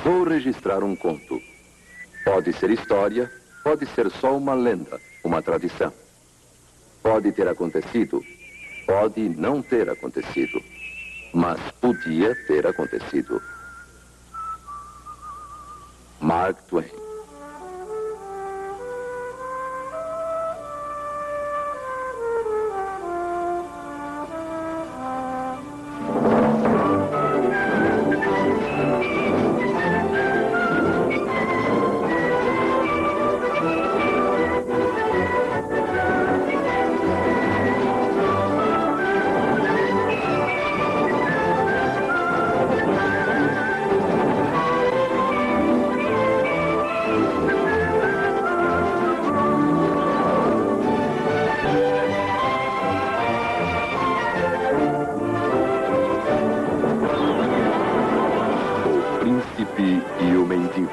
Vou registrar um conto. Pode ser história, pode ser só uma lenda, uma tradição. Pode ter acontecido, pode não ter acontecido, mas podia ter acontecido. Mark Twain. E o Mendigo.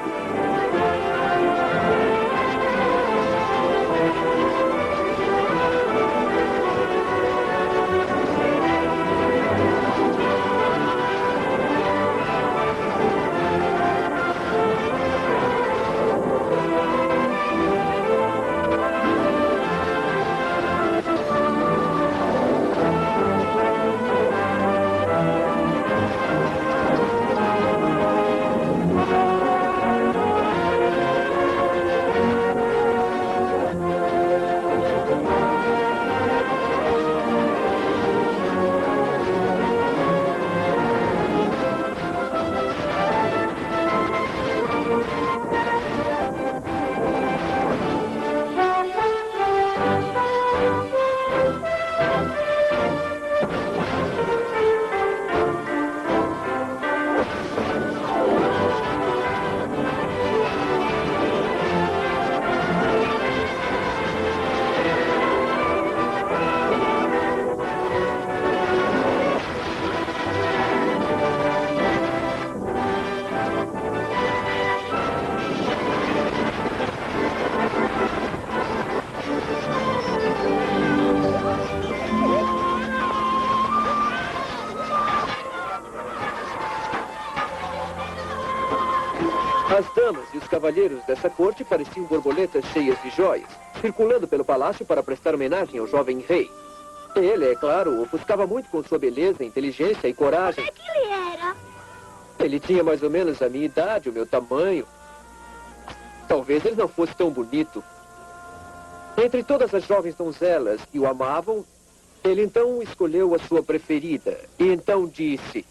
As damas e os cavalheiros dessa corte pareciam borboletas cheias de joias, circulando pelo palácio para prestar homenagem ao jovem rei. Ele, é claro, ofuscava muito com sua beleza, inteligência e coragem. Como é que ele era? Ele tinha mais ou menos a minha idade, o meu tamanho. Talvez ele não fosse tão bonito. Entre todas as jovens donzelas que o amavam, ele então escolheu a sua preferida. E então disse: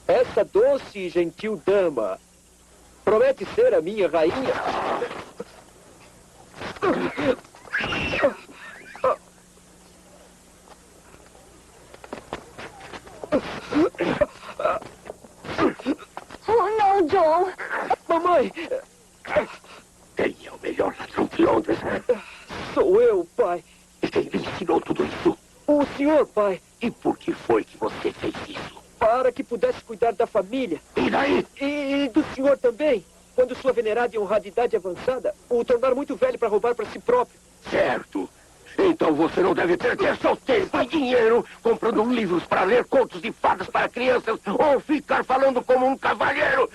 essa doce e gentil dama promete ser a minha rainha. Oh, não, John. Mamãe! Quem é o melhor ladrão de Londres? Sou eu, pai. E quem lhe ensinou tudo isso? O senhor, pai. E por que foi que você fez isso? Para que pudesse cuidar da família. E daí? E do senhor também. Quando sua venerada e honrada idade avançada o tornar muito velho para roubar para si próprio. Certo. Então você não deve perder seu tempo e dinheiro comprando livros para ler contos de fadas para crianças ou ficar falando como um cavalheiro.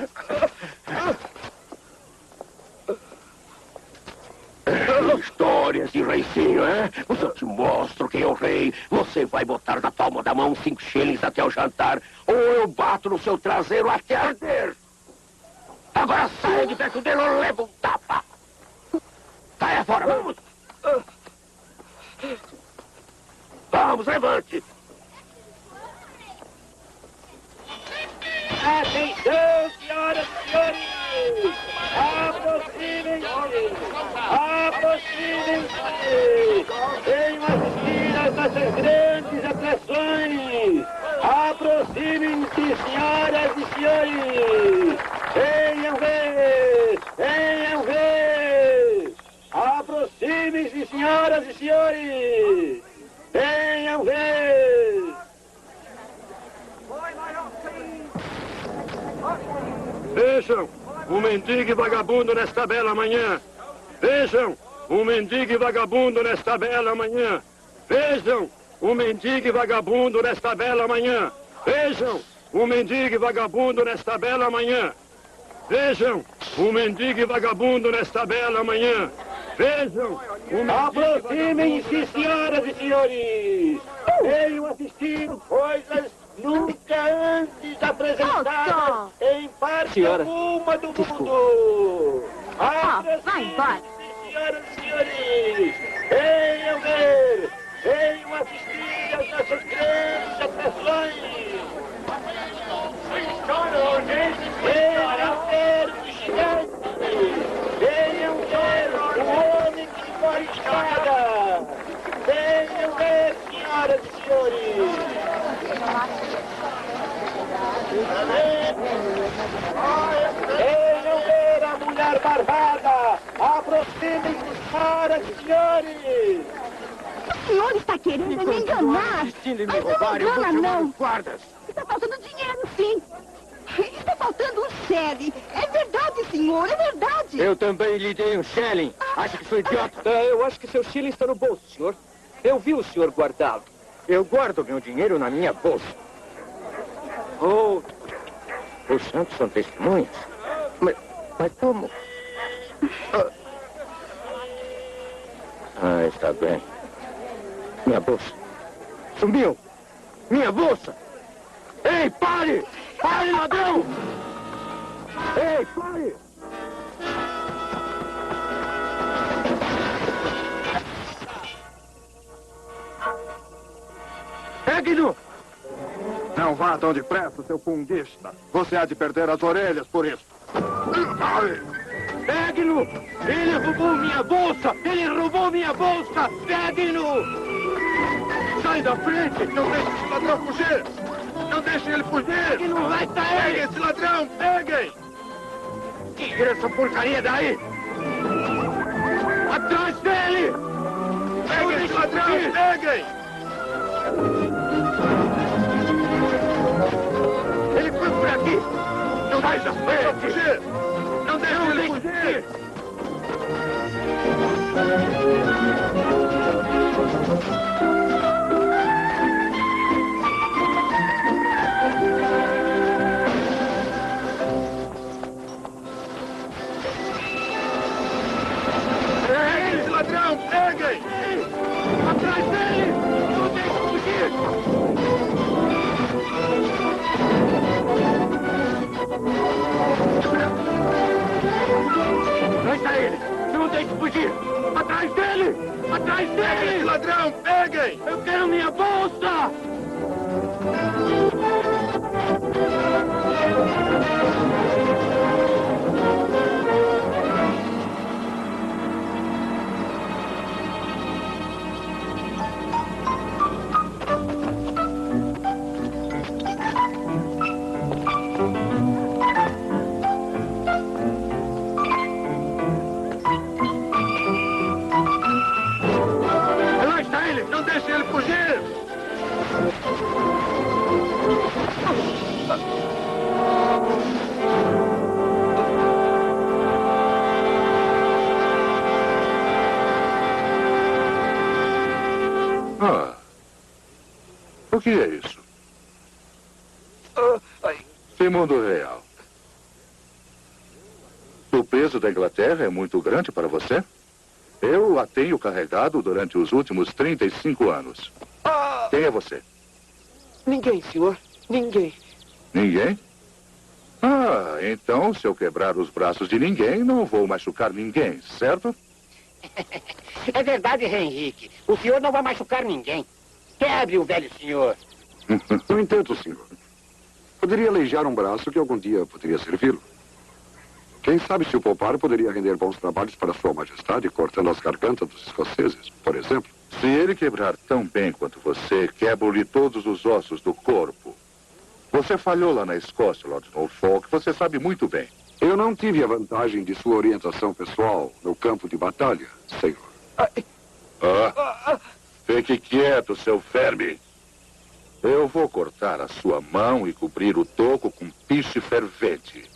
Histórias de reicinho, é? Mas eu te mostro quem é o rei. Você vai botar na palma da mão 5 shillings até o jantar, ou eu bato no seu traseiro até arder. Agora saia de perto dele ou leva um tapa. Saia fora, vamos. Vamos, levante. Atenção, senhoras e senhores! Aproximem-se! Aproximem-se! Venham assistir às nossas grandes atrações! Aproximem-se, senhoras e senhores! Venham ver! Venham ver! Aproximem-se, senhoras e senhores! Venham ver! Vejam, um mendigo e vagabundo nesta bela manhã. Vejam, um mendigo e vagabundo nesta bela manhã. Vejam, um mendigo e vagabundo nesta bela manhã. Vejam, um mendigo e vagabundo nesta bela manhã. Vejam, um mendigo e vagabundo nesta bela manhã. Vejam, um mendigo Aproximem-se, senhoras e senhores. Venham assistir coisas nunca antes apresentadas em parte Senhora, alguma do desculpa. mundo. vai embora. Aproximem-se, senhoras e senhores. Venham ver. Venham assistir às nossas grandes atrações. Venham ver o gigante. Venham ver o homem que mora em escada. Venham ver, senhoras e senhores. Venham ver a mulher barbada. Aproximem-se, senhoras e senhores. O senhor está querendo me enganar. Insistindo em me Mas não roubar, eu vou engana, chamar não. os guardas. Está faltando dinheiro, sim. Está faltando um shell. É verdade, senhor, é verdade. Eu também lhe dei um shilling. Acha que sou idiota? Eu acho que seu shilling está no bolso, senhor. Eu vi o senhor guardá-lo. Eu guardo meu dinheiro na minha bolsa. Oh, Os santos são testemunhas. Mas como? Está bem. Minha bolsa. Sumiu. Minha bolsa. Ei, pare! Pare, ladrão! Ei, pare! Pegue-no! Não vá tão depressa, seu punguista. Você há de perder as orelhas por isso. Pegue-no! Ele roubou minha bolsa! Ele roubou minha bolsa! Pegue-no! Sai da frente! Não deixe esse ladrão fugir! Não deixem ele fugir! Pegue-no! Vai sair! Peguem esse ladrão! Peguem! Tira essa porcaria daí! Atrás dele! Peguem esse ladrão! Peguem! Ele foi por aqui! Não Sai deixa da frente! Fugir! Não deixem ele fugir! Peguem esse ladrão! Peguem! Atrás dele! Não deixa fugir! Vai sair! Não deixe fugir! Atrás dele! Atrás Peguem esse dele! ladrão! Peguem! Eu quero minha bolsa! Lá está ele! Não deixem ele fugir! Ah. O que é isso? Mundo real. O peso da Inglaterra é muito grande para você? Eu a tenho carregado durante os últimos 35 anos. Quem é você? ninguém, senhor. Ninguém. Ninguém? Ah, então se eu quebrar os braços de ninguém, não vou machucar ninguém, certo? É verdade, Henrique. O senhor não vai machucar ninguém. Quebre o velho senhor. Eu entendo, senhor. Poderia aleijar um braço que algum dia poderia servi-lo. Quem sabe se o poupar poderia render bons trabalhos para Sua Majestade, cortando as gargantas dos escoceses, por exemplo. Se ele quebrar tão bem quanto você, quebro-lhe todos os ossos do corpo. Você falhou lá na Escócia, Lord Norfolk, você sabe muito bem. Eu não tive a vantagem de sua orientação pessoal no campo de batalha, senhor. Fique quieto, seu verme. Eu vou cortar a sua mão e cobrir o toco com piche fervente.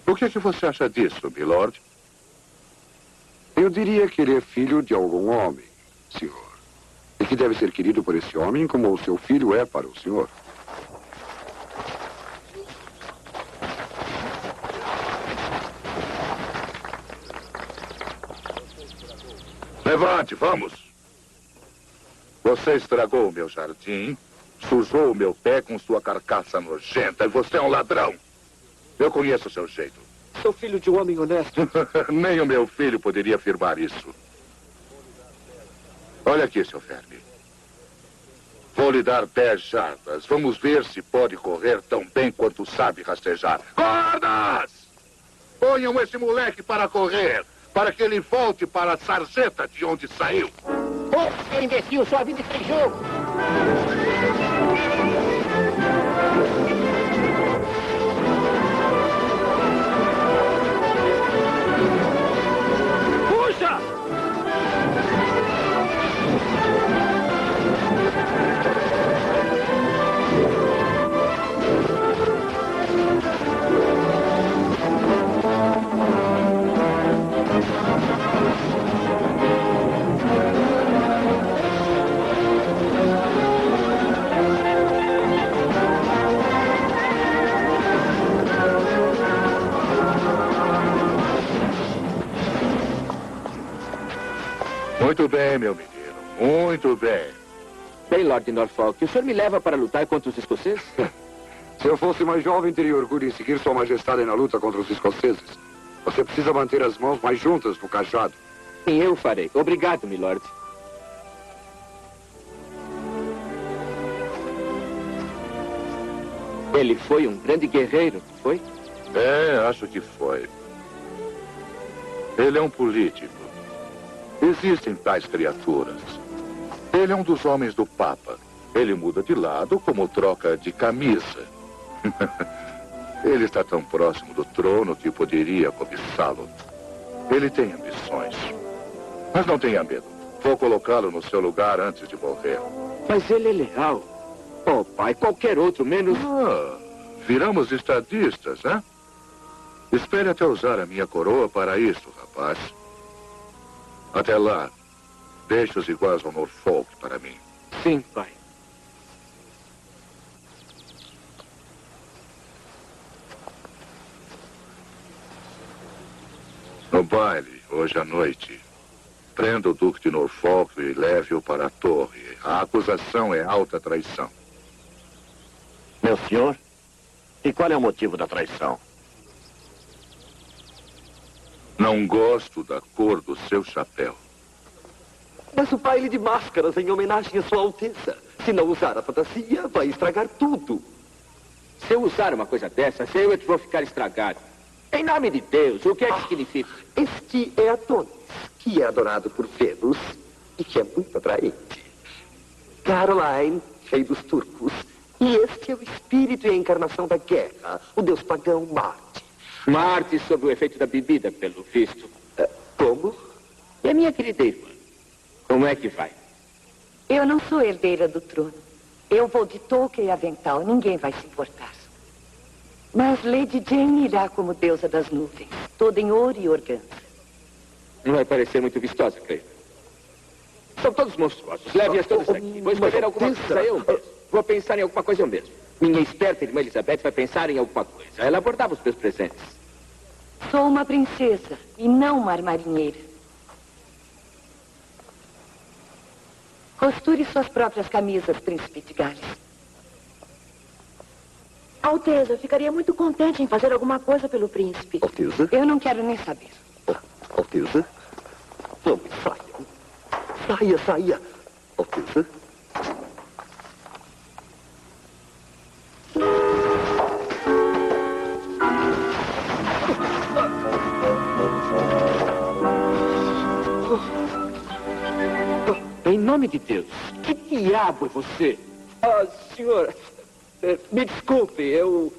O que é que você acha disso, milord? Eu diria que ele é filho de algum homem, senhor. E que deve ser querido por esse homem como o seu filho é para o senhor. Avante, vamos. Você estragou o meu jardim, sujou o meu pé com sua carcaça nojenta e você é um ladrão. Eu conheço o seu jeito. Sou filho de um homem honesto. Nem o meu filho poderia afirmar isso. Olha aqui, seu verme. Vou lhe dar 10 jardas. Vamos ver se pode correr tão bem quanto sabe rastejar. Guardas! Ponham esse moleque para correr, para que ele volte para a sarjeta de onde saiu. Ô, seu imbecil, sua vida está em jogo. Puxa! Muito bem, meu menino. Muito bem. Bem, Lord Norfolk, o senhor me leva para lutar contra os escoceses? Se eu fosse mais jovem, teria orgulho em seguir Sua Majestade na luta contra os escoceses. Você precisa manter as mãos mais juntas no cajado. Sim, eu farei. Obrigado, milord. Ele foi um grande guerreiro, foi? É, acho que foi. Ele é um político. Existem tais criaturas. Ele é um dos homens do Papa. Ele muda de lado como troca de camisa. Ele está tão próximo do trono que poderia cobiçá-lo. Ele tem ambições. Mas não tenha medo. Vou colocá-lo no seu lugar antes de morrer. Mas ele é leal. Oh, pai, qualquer outro, menos... Viramos estadistas, né? Espere até usar a minha coroa para isso, rapaz. Até lá, deixe os iguais ao Norfolk para mim. Sim, pai. No baile, hoje à noite, prenda o Duque de Norfolk e leve-o para a torre. A acusação é alta traição. Meu senhor, e qual é o motivo da traição? Não gosto da cor do seu chapéu. Mas o baile de máscaras em homenagem à Sua Alteza. Se não usar a fantasia, vai estragar tudo. Se eu usar uma coisa dessas, eu é que vou ficar estragado. Em nome de Deus, o que é que significa? Este é Adonis, que é adorado por Vênus e que é muito atraente. Caroline, rei dos turcos. E este é o espírito e a encarnação da guerra, o deus pagão Marte. Marte sob o efeito da bebida, pelo visto. Como? E a minha querida irmã? Como é que vai? Eu não sou herdeira do trono. Eu vou de touca e avental, ninguém vai se importar. Mas Lady Jane irá como deusa das nuvens, toda em ouro e organza. Não vai parecer muito vistosa, creio. São todos monstruosos. Leve-as todas aqui. Vou escolher alguma coisa eu mesmo. Vou pensar em alguma coisa eu mesmo. Minha esperta irmã Elizabeth vai pensar em alguma coisa. Ela abordava os meus presentes. Sou uma princesa e não uma marinheira. Costure suas próprias camisas, príncipe de Gales. Alteza, eu ficaria muito contente em fazer alguma coisa pelo príncipe. Alteza? Eu não quero nem saber. Alteza? Vamos, saiam. Saia, saia. Alteza? Em nome de Deus, que diabo é você? Ah, senhor, me desculpe, eu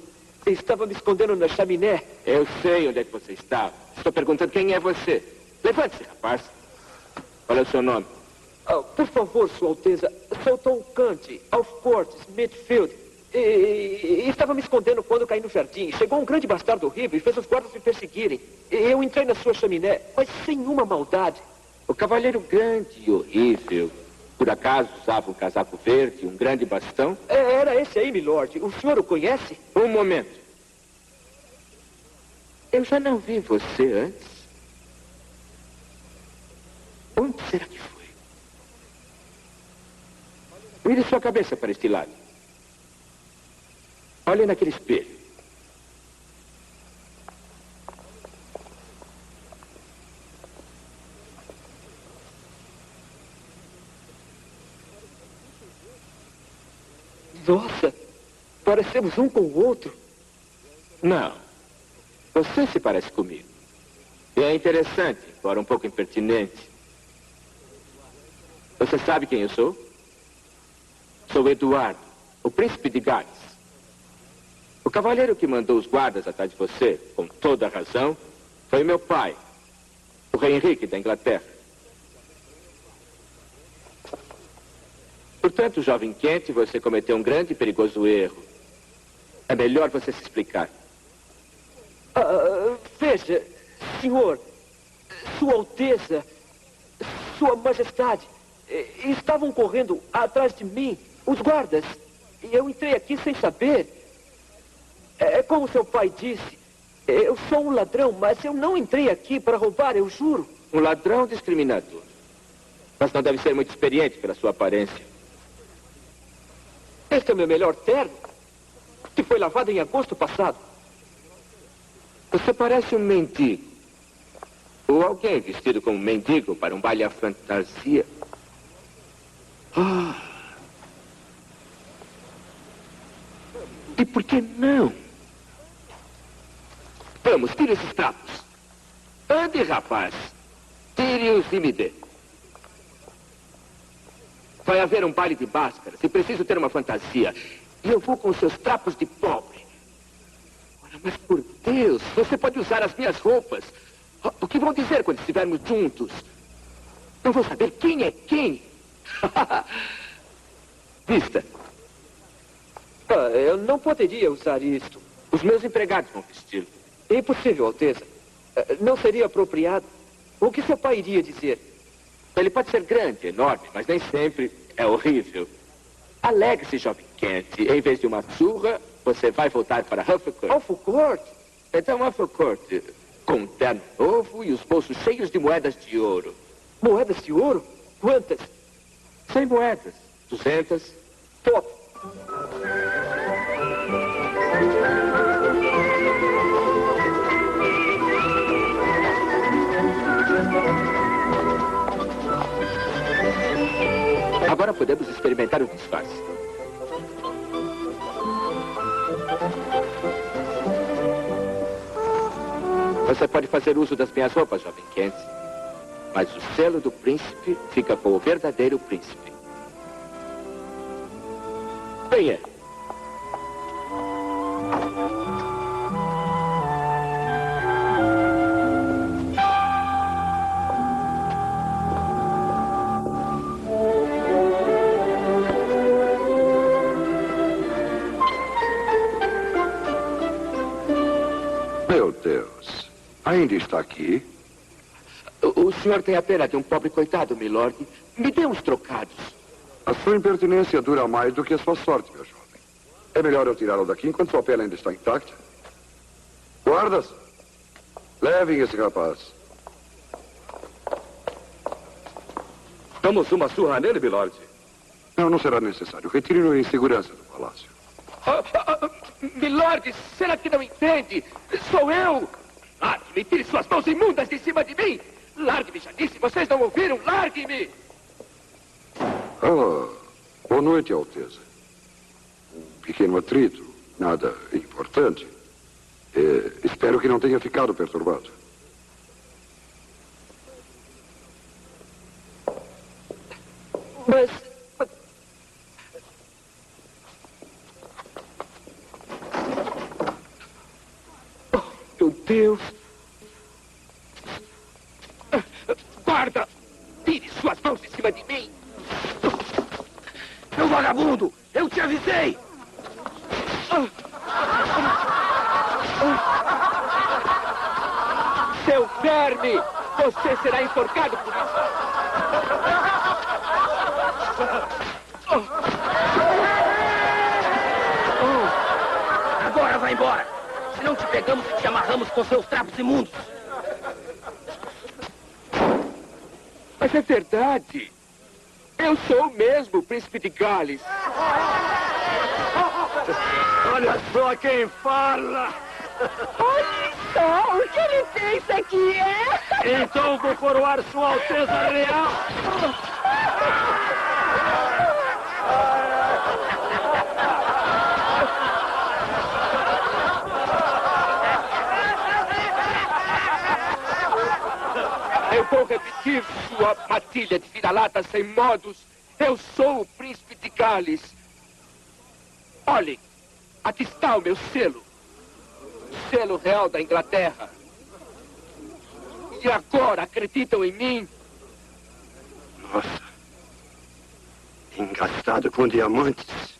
estava me escondendo na chaminé. Eu sei onde é que você está. Estou perguntando quem é você. Levante-se, rapaz. Qual é o seu nome? Por favor, Sua Alteza, sou Tom Cante, Alf Court, Smithfield. E estava me escondendo quando caí no jardim. Chegou um grande bastardo horrível e fez os guardas me perseguirem. Eu entrei na sua chaminé, mas sem uma maldade. O cavalheiro grande e horrível, por acaso usava um casaco verde e um grande bastão? Era esse aí, milord. O senhor o conhece? Um momento. Eu já não vi você antes. Onde será que Vire sua cabeça para este lado. Olhe naquele espelho. Nossa, parecemos um com o outro. Não. Você se parece comigo. E é interessante, embora um pouco impertinente. Você sabe quem eu sou? Sou Eduardo, o príncipe de Gales. O cavaleiro que mandou os guardas atrás de você, com toda a razão, foi meu pai, o rei Henrique da Inglaterra. Portanto, jovem Kent, você cometeu um grande e perigoso erro. É melhor você se explicar. Veja, senhor, Sua Alteza, Sua Majestade, estavam correndo atrás de mim, os guardas, e eu entrei aqui sem saber. É como seu pai disse, eu sou um ladrão, mas eu não entrei aqui para roubar, eu juro. Um ladrão discriminador. Mas não deve ser muito experiente pela sua aparência. Este é o meu melhor terno, que foi lavado em agosto passado. Você parece um mendigo. Ou alguém vestido como mendigo para um baile à fantasia. E por que não? Vamos, tire esses trapos. Ande, rapaz. Tire-os e me dê. Vai haver um baile de máscaras e preciso ter uma fantasia. E eu vou com os seus trapos de pobre. Ora, mas por Deus, você pode usar as minhas roupas. O que vão dizer quando estivermos juntos? Não vou saber quem é quem. Vista. Eu não poderia usar isto. Os meus empregados vão vestir. É impossível, Alteza. Não seria apropriado. O que seu pai iria dizer? Ele pode ser grande, enorme, mas nem sempre é horrível. Alegre-se, jovem Kent. Em vez de uma surra, você vai voltar para Hufflecourt. Hufflecourt? Então, Hufflecourt, com um terno novo e os bolsos cheios de moedas de ouro. Moedas de ouro? Quantas? 100 moedas. 200. Top. Agora podemos experimentar o disfarce. Você pode fazer uso das minhas roupas, jovem Kent. Mas o selo do príncipe fica com o verdadeiro príncipe. Venha. Meu Deus. Ainda está aqui? O senhor tem a pena de um pobre coitado, milord. Me dê uns trocados. A sua impertinência dura mais do que a sua sorte, meu jovem. É melhor eu tirá-lo daqui enquanto sua pele ainda está intacta. Guardas, levem esse rapaz. Damos uma surra nele, milord. Não será necessário. Retire-no em segurança do palácio. Milord, será que não entende? Sou eu! Largue-me, tire suas mãos imundas de cima de mim! Largue-me, já disse, vocês não ouviram? Largue-me! Boa noite, Alteza. Um pequeno atrito, nada importante. Espero que não tenha ficado perturbado. Mas... Oh, meu Deus! Guarda! Tire suas mãos de cima de mim! Seu vagabundo! Eu te avisei! Seu verme! Você será enforcado por isso! Agora vai embora! Se não te pegamos e te amarramos com seus trapos imundos! Mas é verdade! Eu sou mesmo o príncipe de Gales. Olha só quem fala! Olha só o que ele pensa que é. Então vou coroar Sua Alteza Real! Eu vou repetir sua matilha de vira-lata sem modos. Eu sou o príncipe de Gales. Olhem, aqui está o meu selo. O selo real da Inglaterra. E agora acreditam em mim? Nossa. Engastado com diamantes.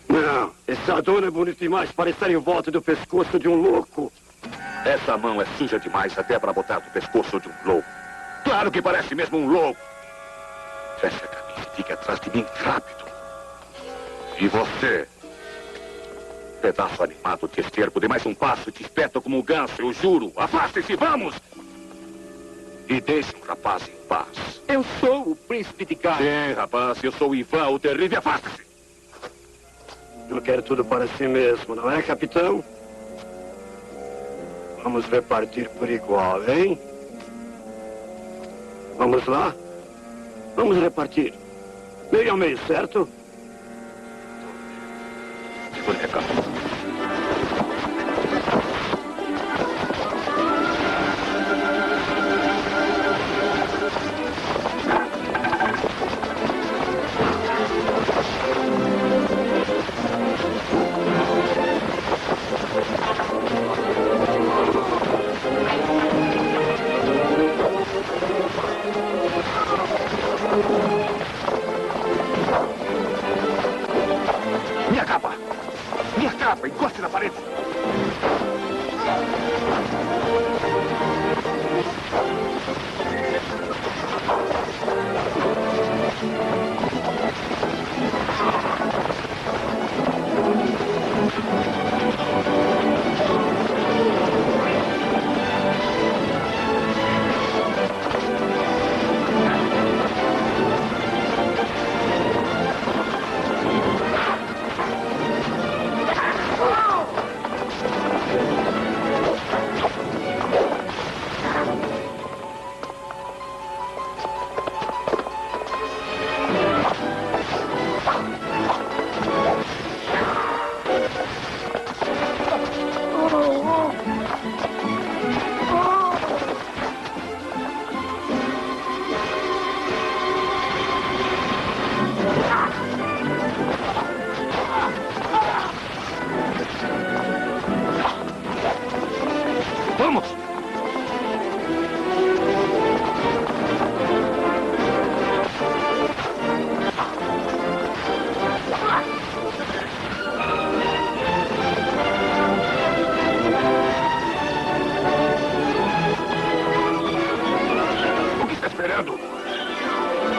Não, esse adorno é bonito demais para estar em volta do pescoço de um louco. Essa mão é suja demais até para botar no pescoço de um louco. Claro que parece mesmo um louco. Feche a camisa e fique atrás de mim rápido. E você? Pedaço animado de esterco, dê mais um passo e te espeto como um ganso, eu juro. Afaste-se, vamos! E deixe o rapaz em paz. Eu sou o príncipe de Gales. Sim, rapaz, eu sou o Ivan, o terrível. Afaste-se! Não quer tudo para si mesmo, não é, capitão? Vamos repartir por igual, hein? Vamos lá? Vamos repartir. Meio a meio, certo? Segure a cabeça. Minha capa! Encoste na parede!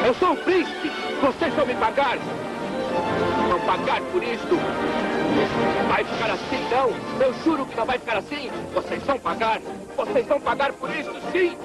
Eu sou o príncipe. Vocês vão me pagar. Vão pagar por isto. Vai ficar assim, não? Eu juro que não vai ficar assim. Vocês vão pagar. Vocês vão pagar por isto, sim.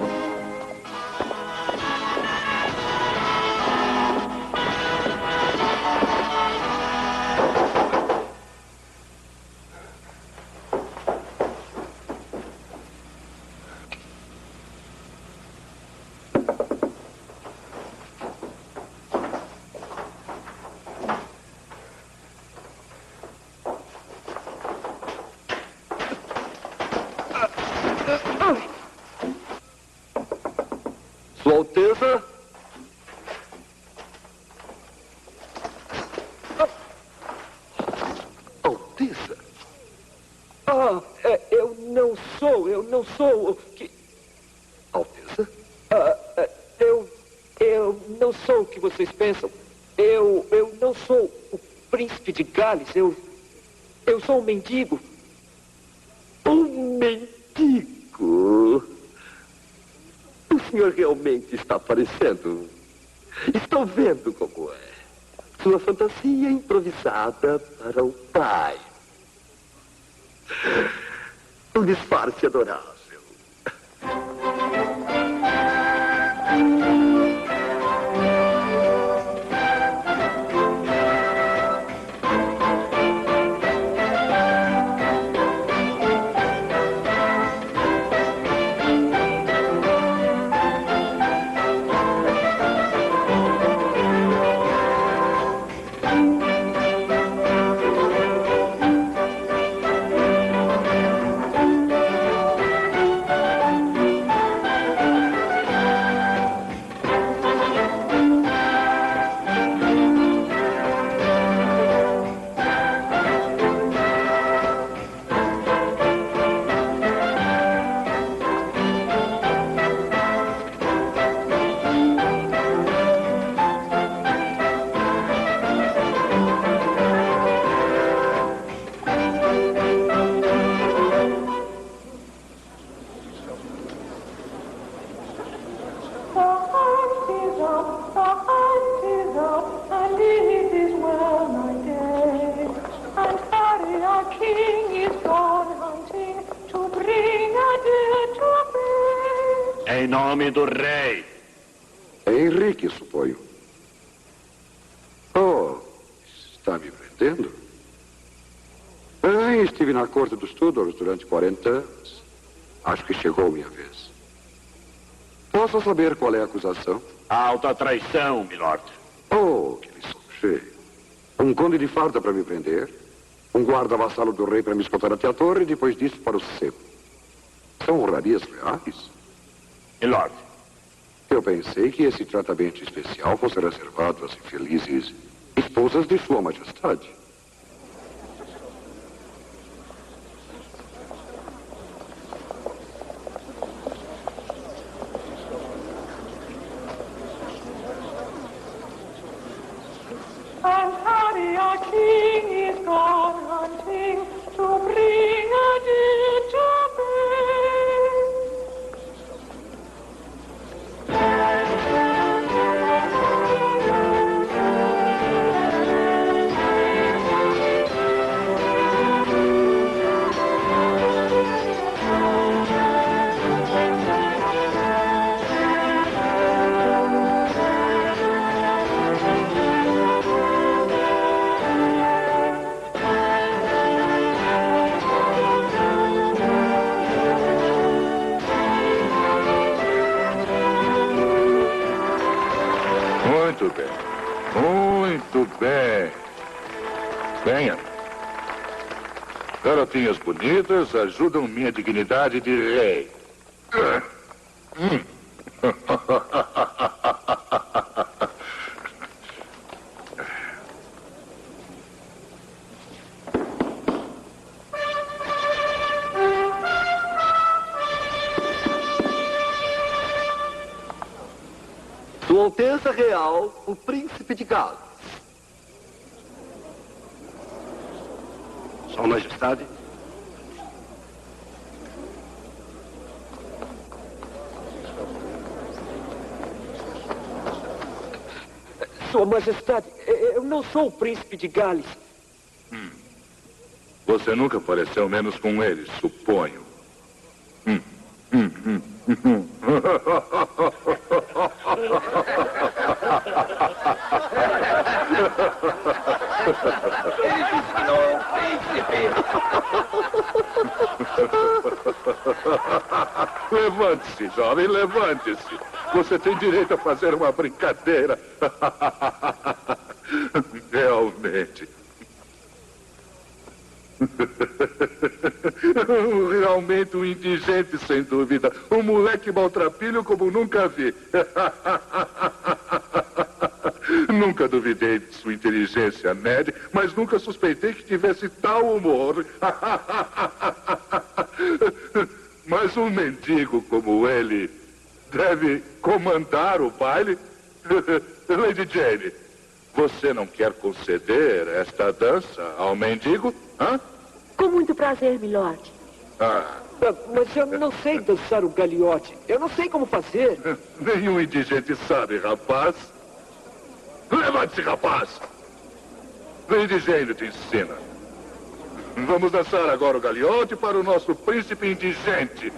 Sua Alteza? Alteza? Eu não sou o que... Alteza? Eu não sou o que vocês pensam. Eu não sou o príncipe de Gales. Eu sou um mendigo. Um mendigo? O senhor realmente está aparecendo. Estou vendo como é. Sua fantasia improvisada para o pai. Um disfarce adorável. nome do rei. É Henrique, suponho. Oh, está me prendendo? Estive na corte dos Tudors durante 40 anos. Acho que chegou minha vez. Posso saber qual é a acusação? Alta traição, milord. Oh, que lisonjeio. Um conde de farda para me prender, um guarda-vassalo do rei para me escoltar até a torre e depois disso para o sebo. São honrarias reais? Milord. Eu pensei que esse tratamento especial fosse reservado às infelizes esposas de Sua Majestade. And Harry, our king, is gone hunting to bring a deed to Muito bem. Muito bem. Venha. Garotinhas bonitas ajudam minha dignidade de rei. Sua Alteza Real, o Príncipe de Gales. Sua Majestade. Sua Majestade, eu não sou o príncipe de Gales. Você nunca pareceu menos com ele, suponho. Levante-se, jovem, levante-se. Você tem direito a fazer uma brincadeira. Realmente. Realmente um indigente, sem dúvida. Um moleque maltrapilho como nunca vi. Nunca duvidei de sua inteligência, Ned, mas nunca suspeitei que tivesse tal humor. Mas um mendigo como ele deve comandar o baile? Lady Jane, você não quer conceder esta dança ao mendigo? Hã? Com muito prazer, milord. Mas eu não sei dançar o galiote. Eu não sei como fazer. Nenhum indigente sabe, rapaz. Levante-se, rapaz. Lady Jane te ensina. Vamos dançar agora o galiote para o nosso príncipe indigente.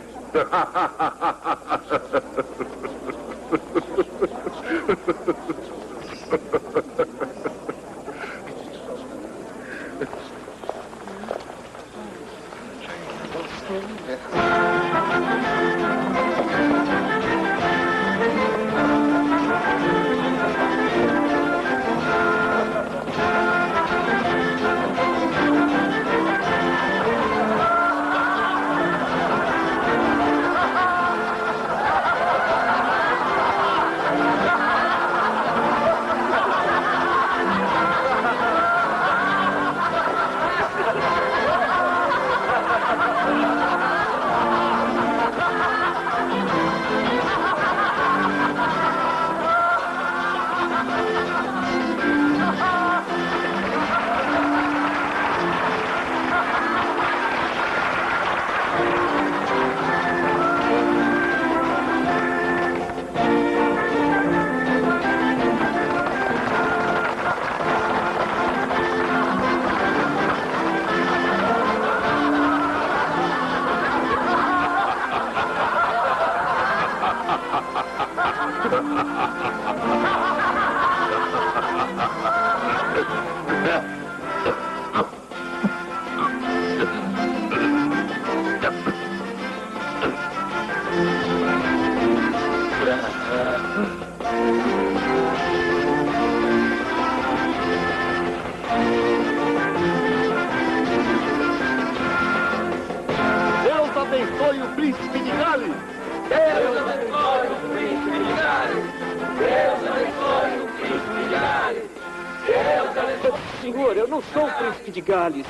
senhor, eu não sou o príncipe de Gales.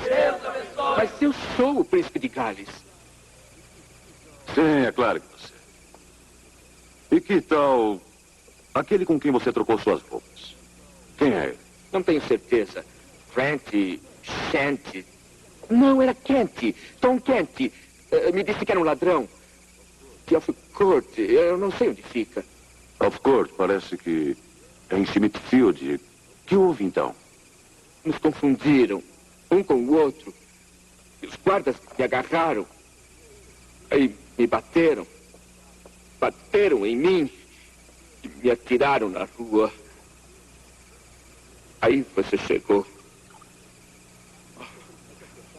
Mas eu sou o príncipe de Gales. Sim, é claro que você. E que tal aquele com quem você trocou suas roupas? Quem é ele? Não tenho certeza. Frank, Shant. Não, era Kent. Tom Kent. Me disse que era um ladrão. De Offcourt. Eu não sei onde fica. Offcourt, parece que é em Smithfield. Que houve então? Nos confundiram, um com o outro. E os guardas me agarraram. Aí me bateram. Bateram em mim. E me atiraram na rua. Aí você chegou.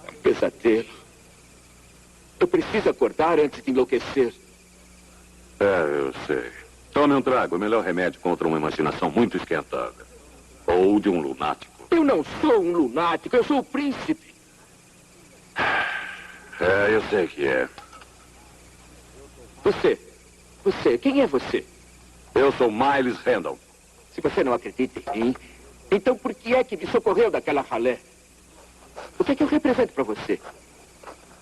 É um pesadelo. Eu preciso acordar antes de enlouquecer. Eu sei. Tome um trago, o melhor remédio contra uma imaginação muito esquentada. Ou de um lunático. Eu não sou um lunático, eu sou o príncipe. Eu sei que é. Você, quem é você? Eu sou Miles Randall. Se você não acredita em mim, então por que é que me socorreu daquela ralé? O que é que eu represento para você?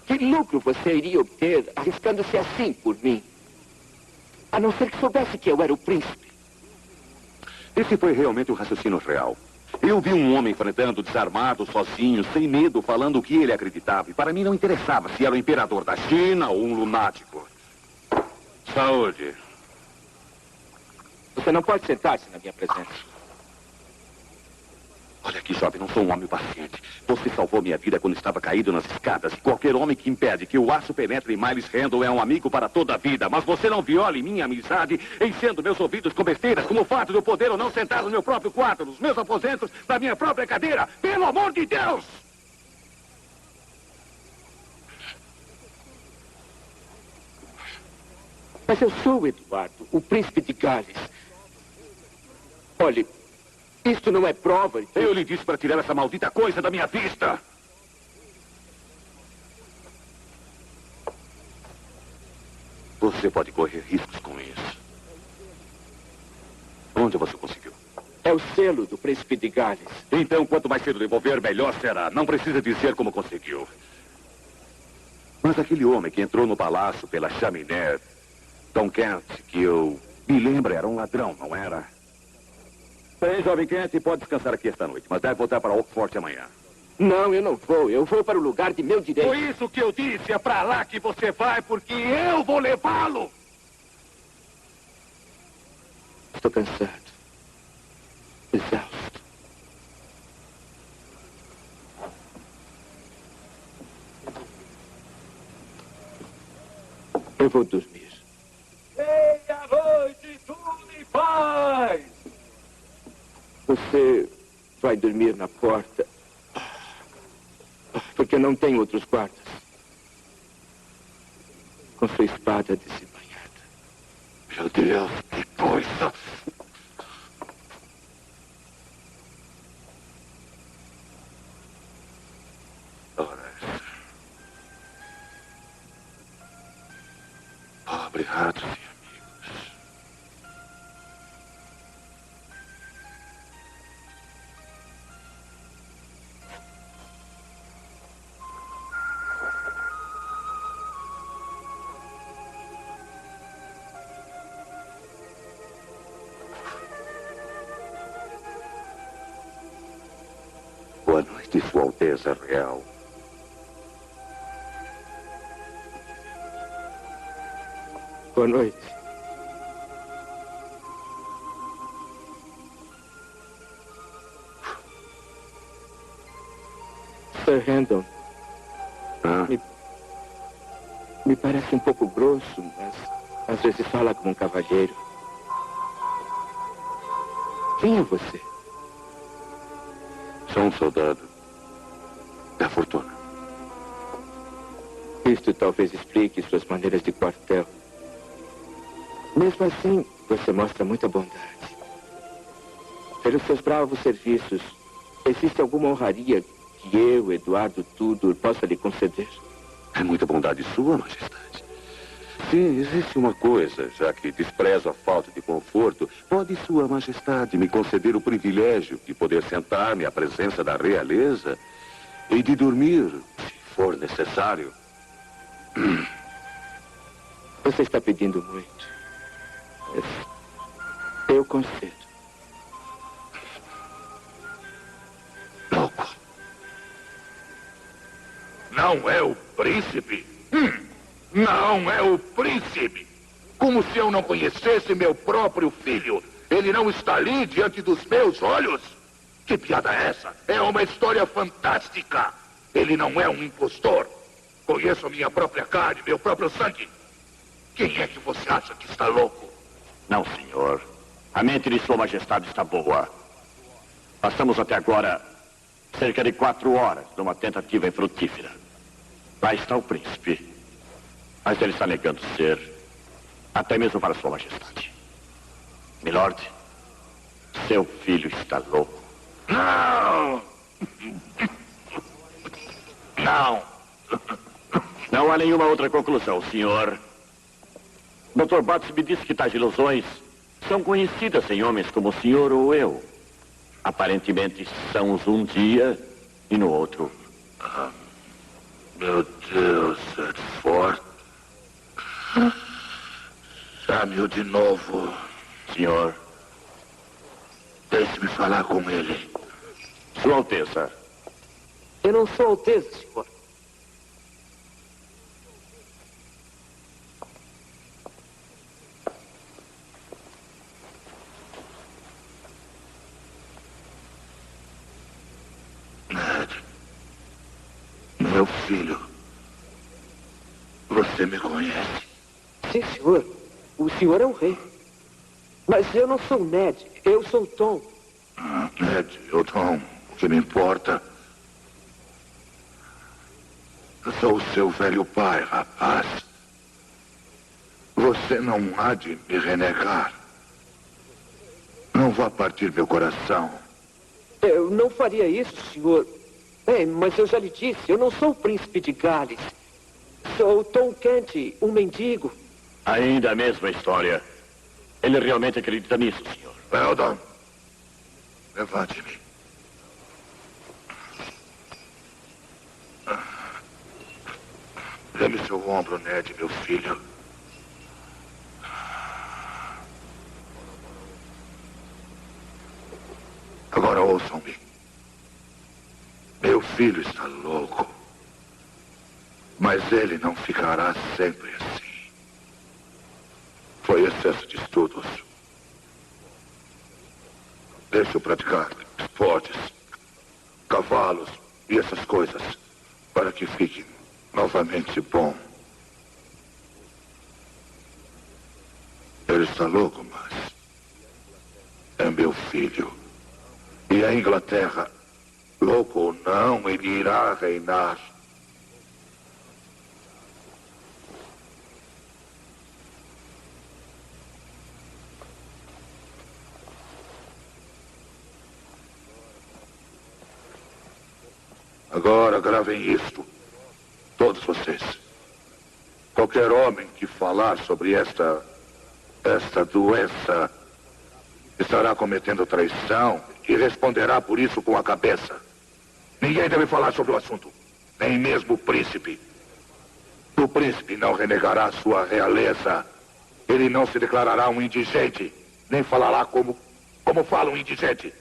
Que lucro você iria obter arriscando-se assim por mim? A não ser que soubesse que eu era o príncipe. Esse foi realmente um raciocínio real. Eu vi um homem enfrentando, desarmado, sozinho, sem medo, falando o que ele acreditava. E para mim não interessava se era o imperador da China ou um lunático. Saúde. Você não pode sentar-se na minha presença. Olha aqui, jovem, não sou um homem paciente. Você salvou minha vida quando estava caído nas escadas. Qualquer homem que impede que o aço penetre em Miles Randall é um amigo para toda a vida. Mas você não viole minha amizade, enchendo meus ouvidos com besteiras, como o fato de eu poder ou não sentar no meu próprio quarto, nos meus aposentos, na minha própria cadeira. Pelo amor de Deus! Mas eu sou Eduardo, o príncipe de Gales. Olhe, isto não é prova de... Eu lhe disse para tirar essa maldita coisa da minha vista. Você pode correr riscos com isso. Onde você conseguiu? É o selo do príncipe de Gales. Então, quanto mais cedo devolver, melhor será. Não precisa dizer como conseguiu. Mas aquele homem que entrou no palácio pela chaminé, Tom Kent, que eu me lembro, era um ladrão, não era? Bem, jovem Kent, pode descansar aqui esta noite, mas deve voltar para Oxford amanhã. Não, eu não vou. Eu vou para o lugar de meu direito. Foi isso que eu disse. É para lá que você vai, porque eu vou levá-lo. Estou cansado. Exausto. Eu vou dormir. Meia-noite, tudo em paz! Você vai dormir na porta, porque eu não tenho outros guardas. Com sua espada desembainhada. Meu Deus, que coisa! Ora, pobre ratos e amigos. Boa noite, Sua Alteza Real. Boa noite. Sir Randall. Me parece um pouco grosso, mas às vezes fala como um cavalheiro. Quem é você? Sou um soldado da fortuna. Isto talvez explique suas maneiras de quartel. Mesmo assim, você mostra muita bondade. Pelos seus bravos serviços, existe alguma honraria que eu, Eduardo Tudor, possa lhe conceder? É muita bondade sua, majestade. Sim, existe uma coisa, já que desprezo a falta de conforto. Pode Sua Majestade me conceder o privilégio de poder sentar-me à presença da realeza e de dormir, se for necessário? Você está pedindo muito. Eu concedo. Louco. Não é o príncipe? Não é o príncipe. Como se eu não conhecesse meu próprio filho. Ele não está ali diante dos meus olhos. Que piada é essa? É uma história fantástica. Ele não é um impostor. Conheço a minha própria carne, meu próprio sangue. Quem é que você acha que está louco? Não, senhor. A mente de Sua Majestade está boa. Passamos até agora cerca de 4 horas numa tentativa infrutífera. Lá está o príncipe. Mas ele está negando ser, até mesmo para Sua Majestade. Milord, seu filho está louco. Não! Não! Não há nenhuma outra conclusão, senhor. Dr. Batts me disse que tais ilusões são conhecidas em homens como o senhor ou eu. Aparentemente são um dia e no outro. Meu Deus, é forte. Chame-o de novo. Senhor. Deixe-me falar com ele. Sua Alteza. Eu não sou Alteza, senhor. Ned. Meu filho. Você me conhece? Sim, senhor. O senhor é o rei. Mas eu não sou o Ned. Eu sou o Tom. Ned, o Tom, o que me importa? Eu sou o seu velho pai, rapaz. Você não há de me renegar. Não vá partir meu coração. Eu não faria isso, senhor. Mas eu já lhe disse, eu não sou o príncipe de Gales. Sou o Tom Kent, um mendigo. Ainda a mesma história. Ele realmente acredita nisso, senhor. Weldon, levante-me. Dê-me seu ombro, Ned, meu filho. Agora ouçam-me. Meu filho está louco. Mas ele não ficará sempre assim. Foi excesso de estudos. Deixe-o praticar esportes, cavalos e essas coisas, para que fique novamente bom. Ele está louco, mas é meu filho. E a Inglaterra, louco ou não, ele irá reinar. Agora gravem isto, todos vocês. Qualquer homem que falar sobre esta doença estará cometendo traição e responderá por isso com a cabeça. Ninguém deve falar sobre o assunto, nem mesmo o príncipe. O príncipe não renegará sua realeza. Ele não se declarará um indigente, nem falará como fala um indigente.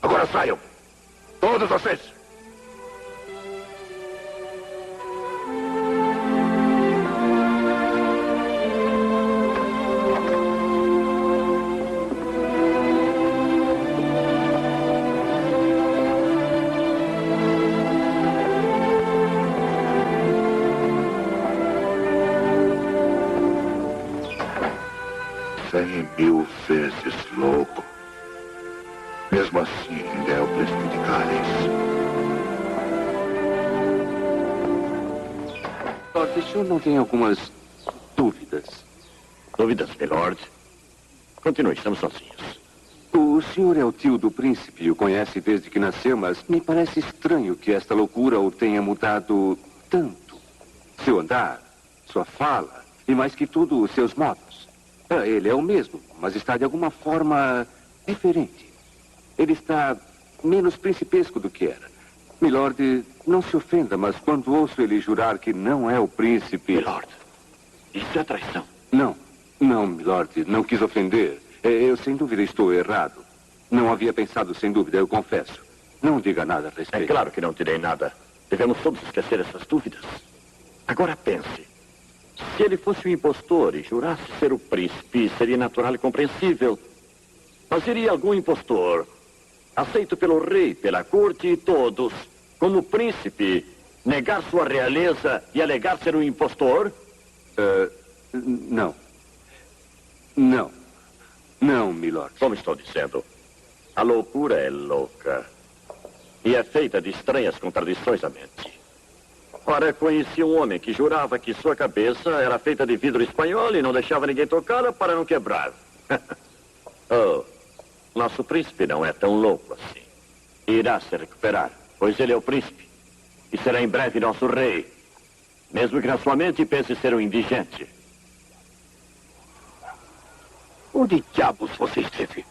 Agora saiam, todos vocês. Louco. Mesmo assim, ainda é o príncipe de Gales. Lord, o senhor não tem algumas dúvidas? Dúvidas, milord? Continue, estamos sozinhos. O senhor é o tio do príncipe e o conhece desde que nasceu, mas me parece estranho que esta loucura o tenha mudado tanto. Seu andar, sua fala, E mais que tudo, os seus modos. Ele é o mesmo, mas está de alguma forma diferente. Ele está menos principesco do que era. Milord, não se ofenda, mas quando ouço ele jurar que não é o príncipe... Milord, isso é traição. Não, Milord, não quis ofender. Eu, sem dúvida, estou errado. Não havia pensado, sem dúvida, eu confesso. Não diga nada a respeito. É claro que não direi nada. Devemos todos esquecer essas dúvidas. Agora pense. Se ele fosse um impostor e jurasse ser o príncipe, seria natural e compreensível. Mas iria algum impostor, aceito pelo rei, pela corte e todos, como príncipe, negar sua realeza e alegar ser um impostor? Não. Não, Milord. Como estou dizendo, a loucura é louca. E é feita de estranhas contradições à mente. Ora, conheci um homem que jurava que sua cabeça era feita de vidro espanhol e não deixava ninguém tocá-la para não quebrar. Oh, nosso príncipe não é tão louco assim. Irá se recuperar, pois ele é o príncipe. E será em breve nosso rei. Mesmo que na sua mente pense ser um indigente. Onde diabos você esteve?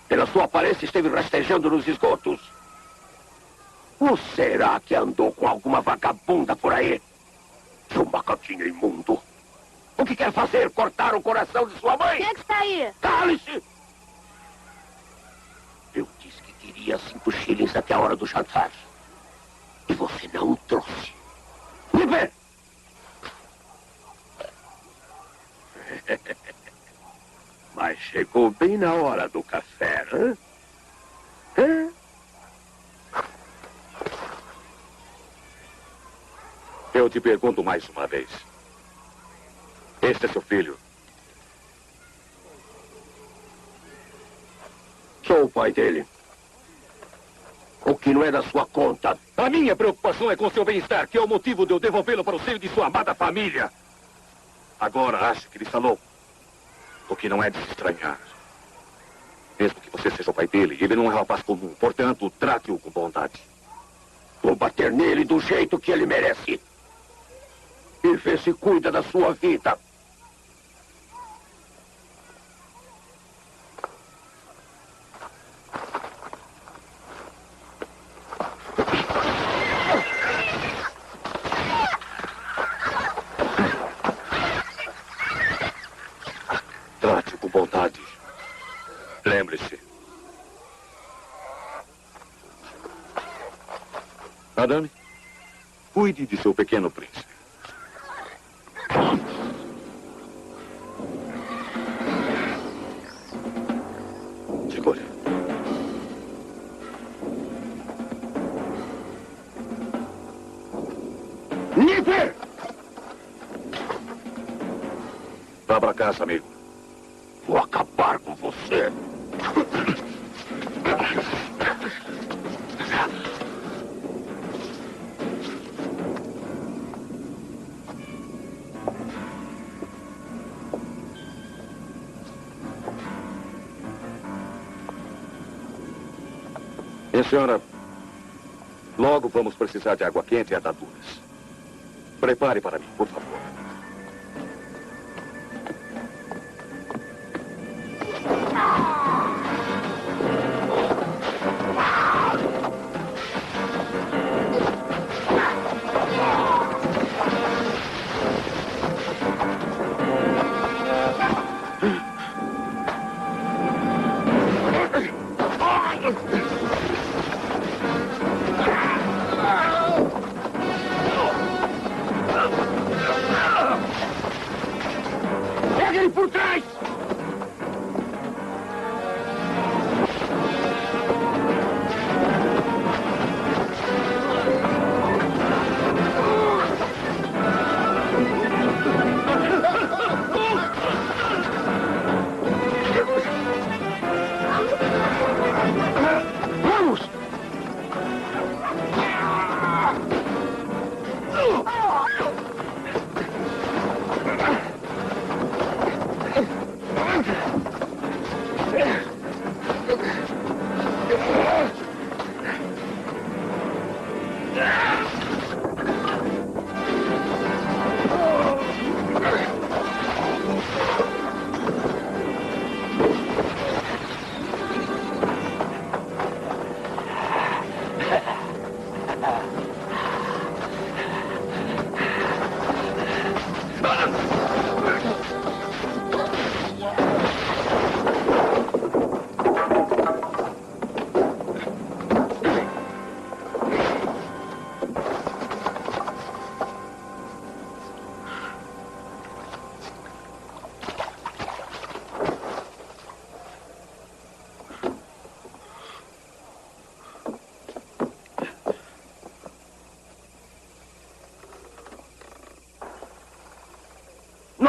Pela sua aparência esteve rastejando nos esgotos. Ou será que andou com alguma vagabunda por aí? Seu macaquinho imundo. O que quer fazer? Cortar o coração de sua mãe? Quem é que está aí? Cale-se! Eu disse que queria 5 shillings até a hora do jantar. E você não trouxe. Liber! Mas chegou bem na hora do café, né? Eu te pergunto mais uma vez. Este é seu filho? Sou o pai dele. O que não é da sua conta. A minha preocupação é com seu bem-estar, que é o motivo de eu devolvê-lo para o seio de sua amada família. Agora acha que ele está louco. O que não é de se estranhar. Mesmo que você seja o pai dele, ele não é um rapaz comum. Portanto, trate-o com bondade. Vou bater nele do jeito que ele merece. E vê se cuida da sua vida. Trate-o com bondade. Lembre-se. Madame, cuide de seu pequeno príncipe. Segure. Nipper! Vá para casa, amigo. Vou acabar com você. Minha senhora, logo vamos precisar de água quente e ataduras. Prepare para mim, por favor. Pega ele por trás! Vamos!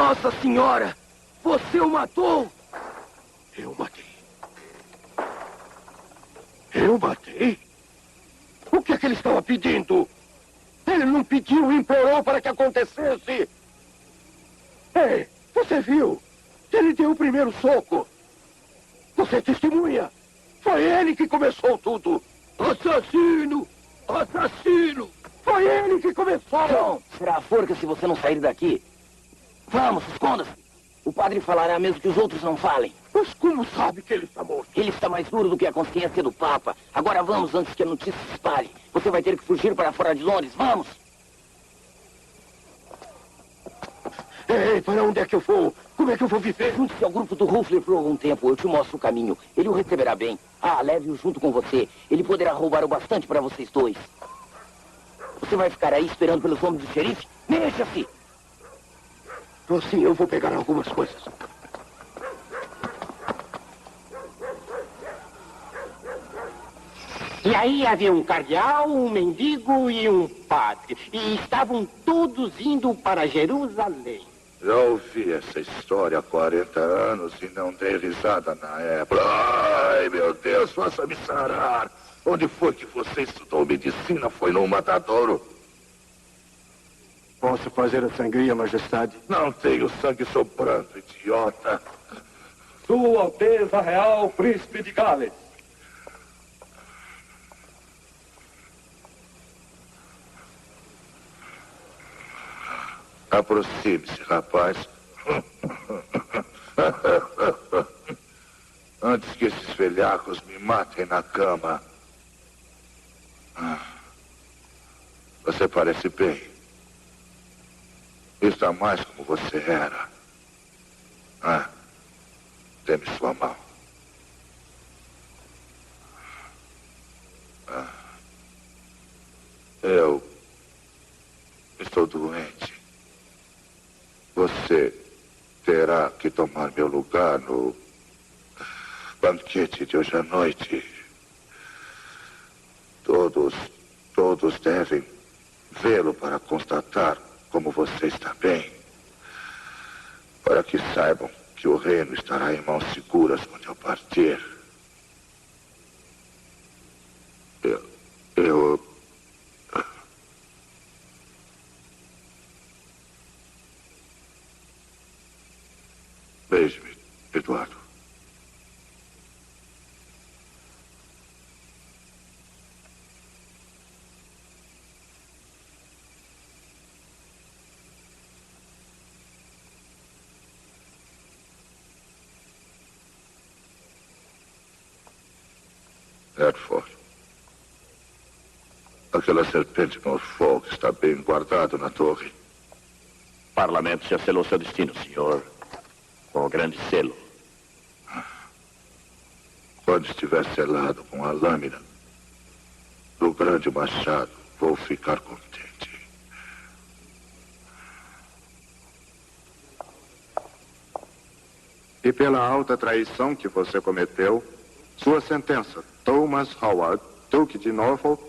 Nossa Senhora! Você o matou! Eu matei. Eu matei? O que é que ele estava pedindo? Ele não pediu, implorou para que acontecesse. Ei, você viu? Ele deu o primeiro soco. Você testemunha. Foi ele que começou tudo. Assassino! Assassino! Foi ele que começou! John, será a forca se você não sair daqui. Vamos, esconda-se. O padre falará mesmo que os outros não falem. Mas como sabe que ele está morto? Ele está mais duro do que a consciência do Papa. Agora vamos antes que a notícia se espalhe. Você vai ter que fugir para fora de Londres. Vamos! Ei, para onde é que eu vou? Como é que eu vou viver? Junte-se ao grupo do Ruffler por algum tempo. Eu te mostro o caminho. Ele o receberá bem. Ah, leve-o junto com você. Ele poderá roubar o bastante para vocês dois. Você vai ficar aí esperando pelos homens do xerife? Mexa-se! Sim, eu vou pegar algumas coisas. E aí havia um cardeal, um mendigo e um padre. E estavam todos indo para Jerusalém. Já ouvi essa história há 40 anos e não dei risada na época. Ai, meu Deus, faça-me sarar. Onde foi que você estudou medicina? Foi no matadouro. Posso fazer a sangria, majestade? Não tenho sangue sobrando, idiota. Sua Alteza Real, Príncipe de Gales. Aproxime-se, rapaz. Antes que esses velhacos me matem na cama. Você parece bem. Está mais como você era. Dê-me sua mão. Eu estou doente. Você terá que tomar meu lugar no banquete de hoje à noite. Todos devem vê-lo para constatar como você está bem. Para que saibam que o reino estará em mãos seguras quando eu partir. Eu... Beije-me, Eduardo. Redford. Aquela serpente Norfolk está bem guardada na torre. O parlamento já selou seu destino, senhor. Com o grande selo. Quando estiver selado com a lâmina do grande machado, vou ficar contente. E pela alta traição que você cometeu, sua sentença, Thomas Howard, Duque de Norfolk,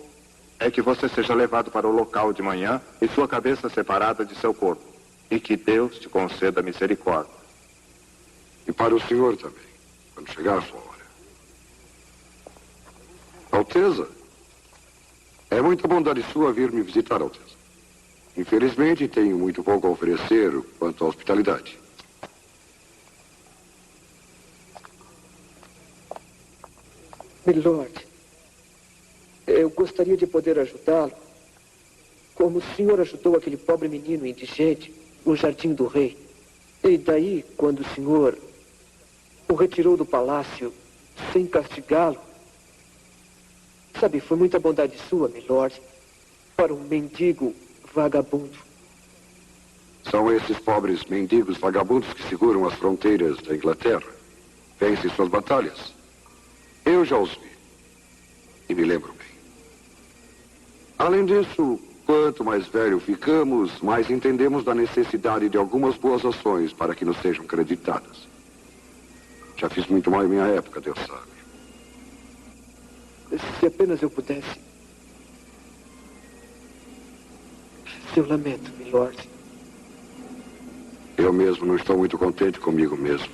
é que você seja levado para o local de manhã e sua cabeça separada de seu corpo. E que Deus te conceda misericórdia. E para o senhor também, quando chegar a sua hora. Alteza, é muita bondade sua vir me visitar, Alteza. Infelizmente, tenho muito pouco a oferecer quanto à hospitalidade. Milord, eu gostaria de poder ajudá-lo, como o senhor ajudou aquele pobre menino indigente no Jardim do Rei. E daí, quando o senhor o retirou do palácio sem castigá-lo, sabe, foi muita bondade sua, milord, para um mendigo vagabundo. São esses pobres mendigos vagabundos que seguram as fronteiras da Inglaterra. Vencem suas batalhas. Eu já os vi. E me lembro bem. Além disso, quanto mais velho ficamos, mais entendemos da necessidade de algumas boas ações para que nos sejam creditadas. Já fiz muito mal em minha época, Deus sabe. Se apenas eu pudesse. Eu lamento, milord. Eu mesmo não estou muito contente comigo mesmo.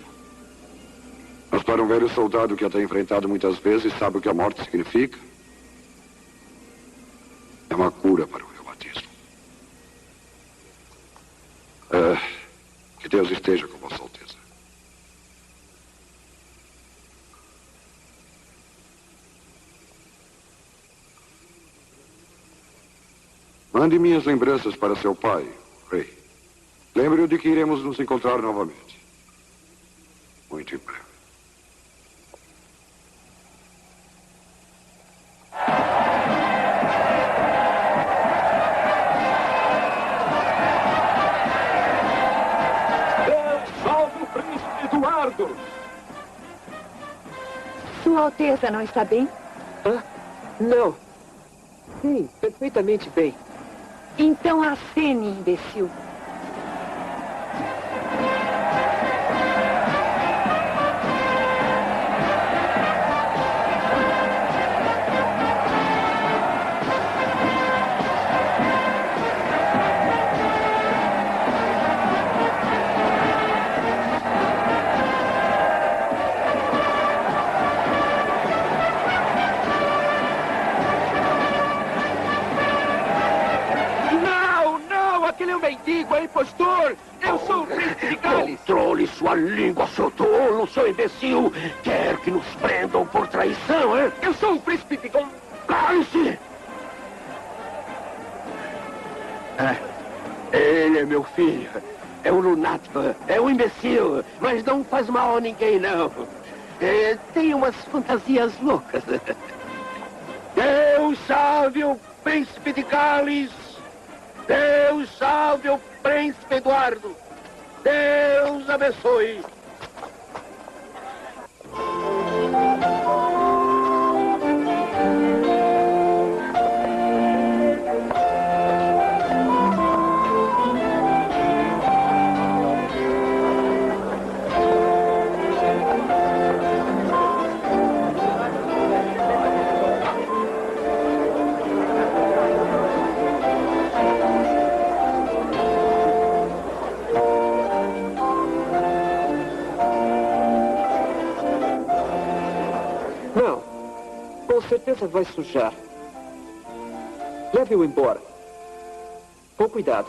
Mas para um velho soldado que a tem enfrentado muitas vezes, sabe o que a morte significa? É uma cura para o reumatismo. Que Deus esteja com Vossa Alteza. Mande minhas lembranças para seu pai, rei. Lembre-o de que iremos nos encontrar novamente. Muito em breve. Salve o príncipe Eduardo! Sua Alteza não está bem? Hã? Não. Sim, perfeitamente bem. Então acene, imbecil. Aquele é um mendigo, é impostor! Eu sou o príncipe de Gales! Controle sua língua, seu tolo, seu imbecil! Quer que nos prendam por traição, hein? Eu sou o príncipe de Gales! Cale-se! Ele é meu filho. É um lunático, é um imbecil, mas não faz mal a ninguém, não. Tem umas fantasias loucas. Deus salve o príncipe de Gales! Deus salve o príncipe Eduardo! Deus abençoe! Com certeza vai sujar. Leve-o embora. Com cuidado.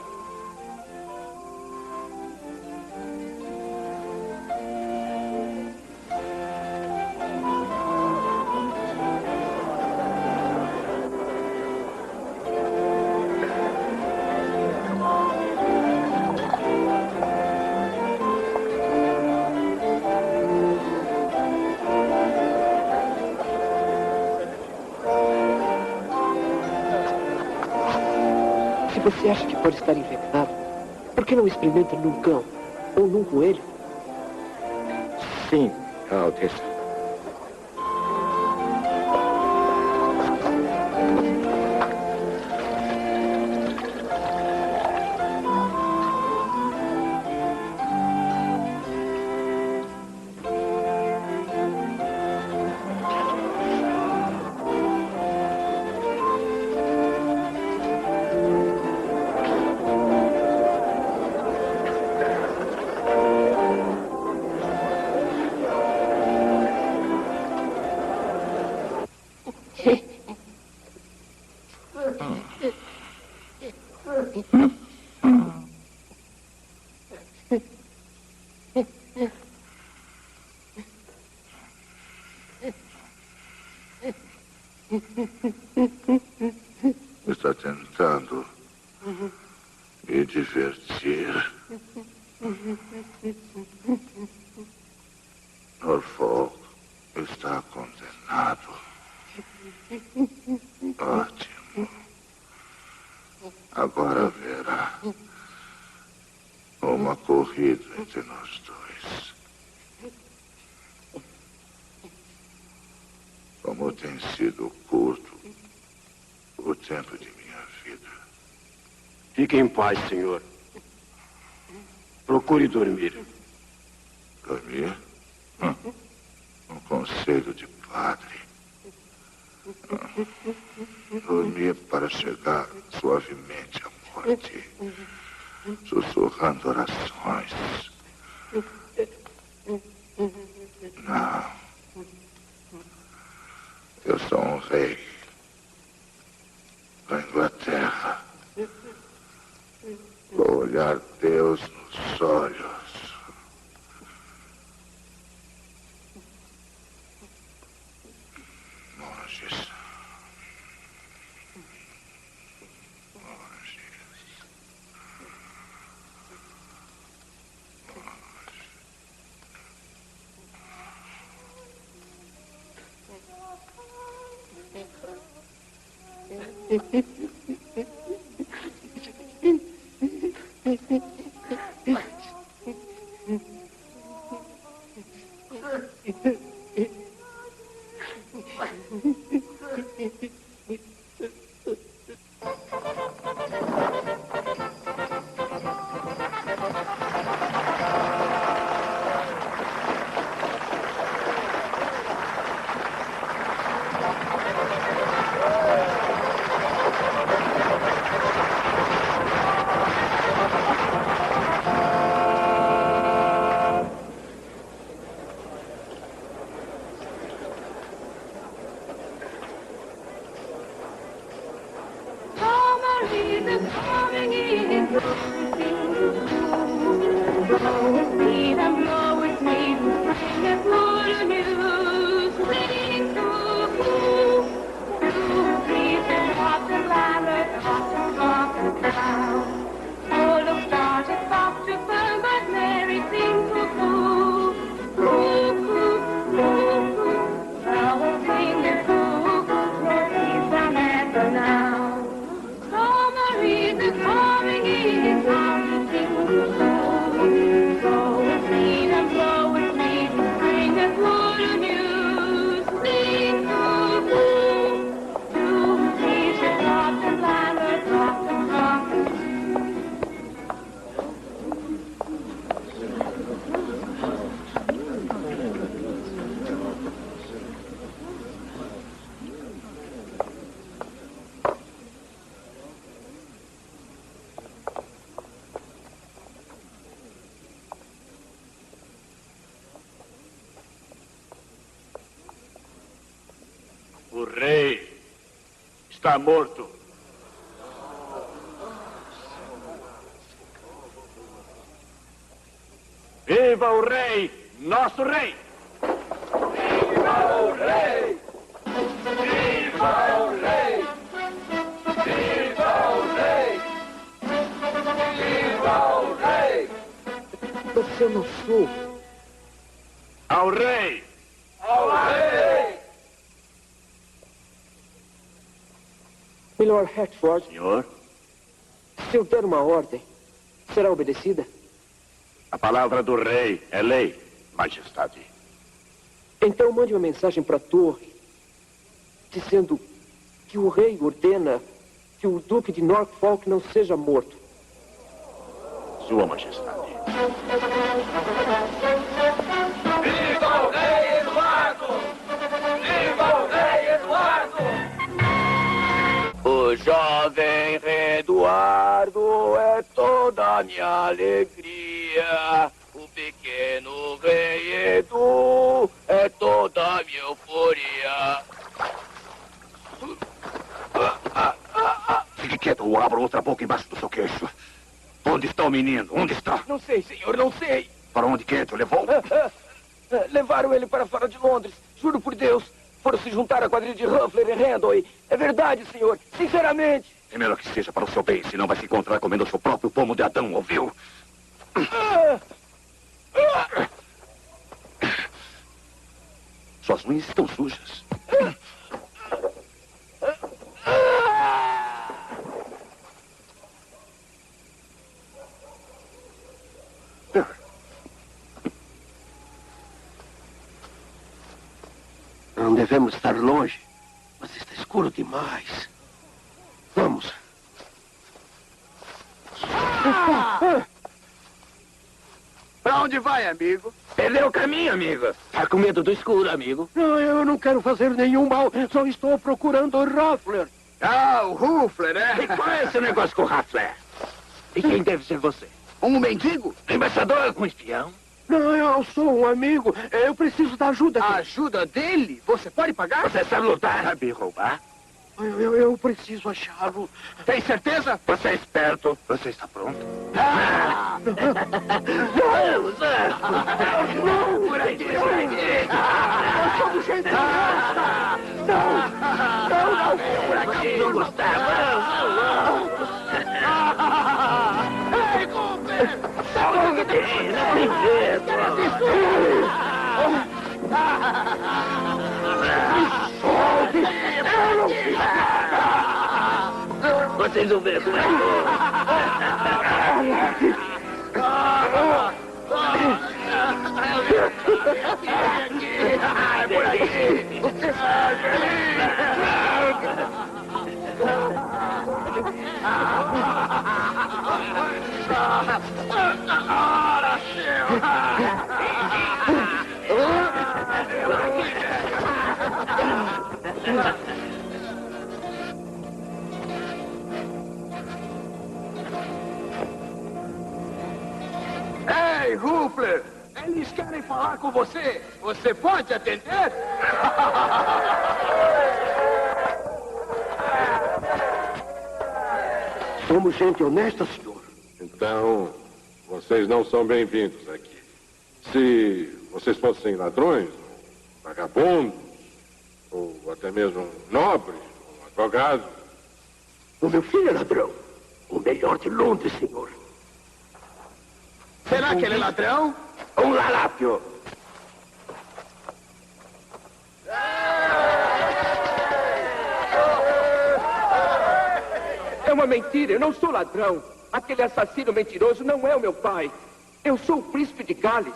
Se você acha que pode estar infectado, por que não experimenta num cão ou num coelho? Sim, Alteza. Está tentando me divertir. Norfolk está condenado. Ótimo. Agora haverá uma corrida entre nós dois. Como tem sido curto o tempo de minha vida. Fique em paz, senhor. Procure dormir. Dormir? Um conselho de padre. Dormir para chegar suavemente à morte. sussurrando orações. Não. Eu sou um rei da Inglaterra. Vou olhar Deus nos olhos. Monges. O rei está morto. Viva o rei, nosso rei! Viva o rei! Viva o rei! Viva o rei! Viva o rei! Mas eu não sou. Ao rei! Ao rei! Milord Hatchford, Senhor, se eu der uma ordem, será obedecida? a palavra do rei é lei, majestade. Então mande uma mensagem para a torre, dizendo que o rei ordena que o Duque de Norfolk não seja morto. Sua majestade. Viva o rei Eduardo! Viva o rei Eduardo! O jovem rei Eduardo é toda a minha alegria. O pequeno rei Edu é toda a minha euforia. Fique quieto ou abra outra boca embaixo do seu queixo. Onde está o menino? Onde está? Não sei, senhor, não sei. Para onde quieto? Levou? Levaram ele para fora de Londres. Juro por Deus. Foram se juntar à quadrilha de Ruffler e Randall. É verdade, senhor. Sinceramente. É melhor que seja para o seu bem, senão vai se encontrar comendo o seu próprio pomo de Adão, ouviu? Suas unhas estão sujas. Não devemos estar longe, mas está escuro demais. Vamos. Para onde vai, amigo? Perdeu o caminho, amigo. Tá com medo do escuro, amigo. Não, eu não quero fazer nenhum mal. Só estou procurando o Ruffler. Ah, o Ruffler, é? E qual é esse negócio com o Ruffler? E quem deve ser você? Um mendigo? Embaixador? Um espião? Não, eu sou um amigo. Eu preciso da ajuda A dele. ajuda dele? Você pode pagar? Você sabe lutar? Sabe roubar? Eu preciso achá-lo. Tem certeza? Você é esperto. Você está pronto? Não! Por aqui, por aqui! Eu sou do jeito Não! Por aqui, não Gustavo! Ei, Cooper! Salve daqui! Não tem medo! Vocês vão ver como é bom. Por aqui. Ei, Ruffler! Eles querem falar com você. Você pode atender? Somos gente honesta, senhor. Então, vocês não são bem-vindos aqui. Se vocês fossem ladrões, vagabundos, ou até mesmo nobres, ou advogados... O meu filho é ladrão. O melhor de Londres, senhor. Será que ele é ladrão? Um larápio. É uma mentira, eu não sou ladrão. Aquele assassino mentiroso não é o meu pai. Eu sou o príncipe de Gales.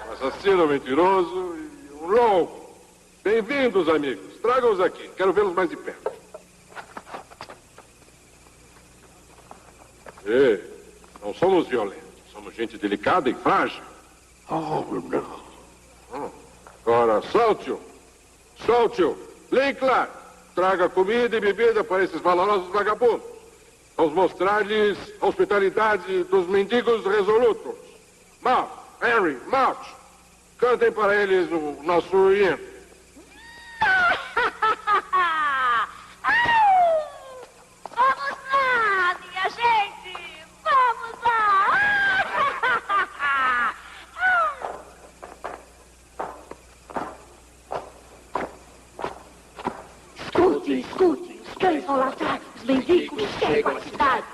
Um assassino mentiroso e um louco. Bem-vindos, amigos. Tragam-os aqui. Quero vê-los mais de perto. E não somos violentos. Somos gente delicada e frágil. Oh, não. Agora, solte-o. Solte-o. Linklar, traga comida e bebida para esses valorosos vagabundos. Vamos mostrar-lhes a hospitalidade dos mendigos resolutos. Mal, Henry, March, cantem para eles o nosso hino. Vamos lá, minha gente! Vamos lá! Escute, escute, os cães vão ladrar, os mendigos chegam à cidade.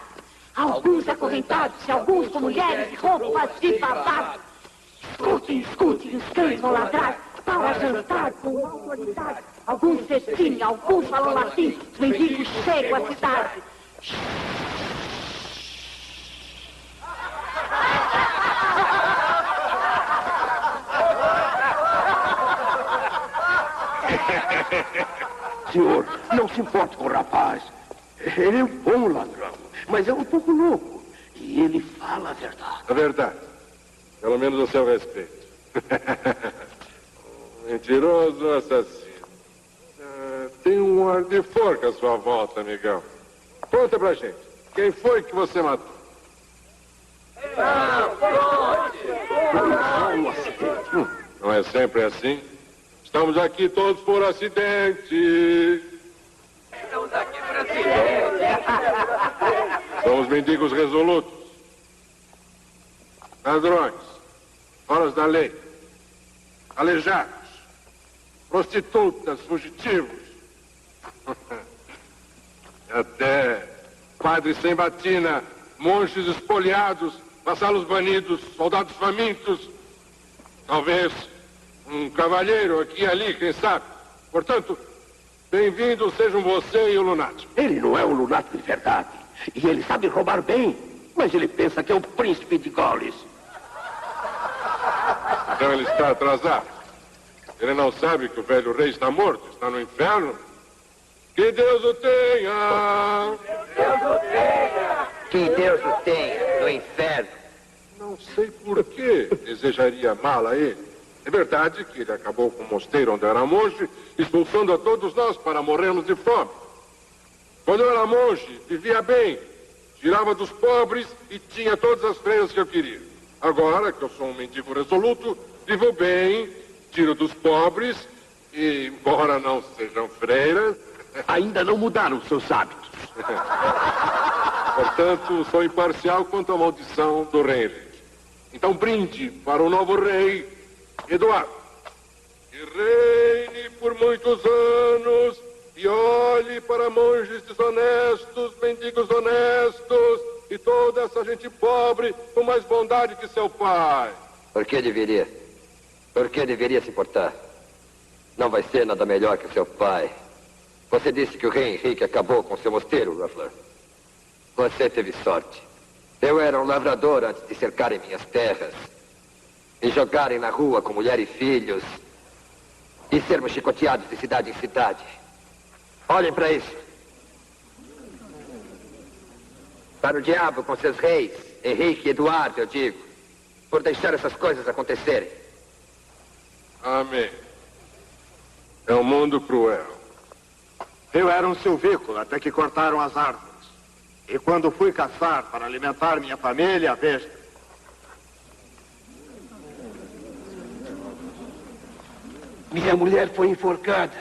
Alguns acorrentados e alguns com mulheres e roupas de babado. Escute, escute, os cães vão ladrar para jantar com autoridade. Alguns festim, alguns falam latim, os mendigos chegam à cidade. Senhor, não se importe com o rapaz. Ele é um bom ladrão, mas é um pouco louco. E ele fala a verdade. A verdade. Pelo menos a seu respeito. Mentiroso assassino. Tem um ar de forca à sua volta, amigão. Conta pra gente. Quem foi que você matou? Não é sempre assim? Estamos aqui todos por acidente. Estamos aqui por acidente. Somos mendigos resolutos. Ladrões. Horas da lei. Aleijados. Prostitutas, fugitivos. Até padres sem batina, monges espoliados, vassalos banidos, soldados famintos. Talvez um cavalheiro aqui e ali, quem sabe. Portanto, bem-vindos sejam você e o lunático. Ele não é um lunático de verdade. E ele sabe roubar bem. Mas ele pensa que é o príncipe de Gales. Então ele está atrasado. Ele não sabe que o velho rei está morto, está no inferno. Que Deus o tenha! Que Deus o tenha no inferno. Não sei por que desejaria mal a ele. É verdade que ele acabou com o mosteiro onde eu era monge, expulsando a todos nós para morrermos de fome. Quando eu era monge, vivia bem, tirava dos pobres e tinha todas as freiras que eu queria. Agora, que eu sou um mendigo resoluto, vivo bem, tiro dos pobres e, embora não sejam freiras... Ainda não mudaram seus hábitos. Portanto, sou imparcial quanto à maldição do rei Henrique. Então, brinde para o novo rei, Eduardo. Que reine por muitos anos e olhe para monges desonestos, mendigos honestos e toda essa gente pobre com mais bondade que seu pai. Por que deveria? Por que deveria se portar? Não vai ser nada melhor que seu pai. Você disse que o rei Henrique acabou com seu mosteiro, Ruffler. Você teve sorte. Eu era um lavrador antes de cercarem minhas terras. Me jogarem na rua com mulher e filhos. E sermos chicoteados de cidade em cidade. Olhem para isso. Para o diabo com seus reis, Henrique e Eduardo, eu digo. Por deixar essas coisas acontecerem. Amém. É um mundo cruel. Eu era um silvícola até que cortaram as árvores. E quando fui caçar para alimentar minha família, veja. Minha mulher foi enforcada.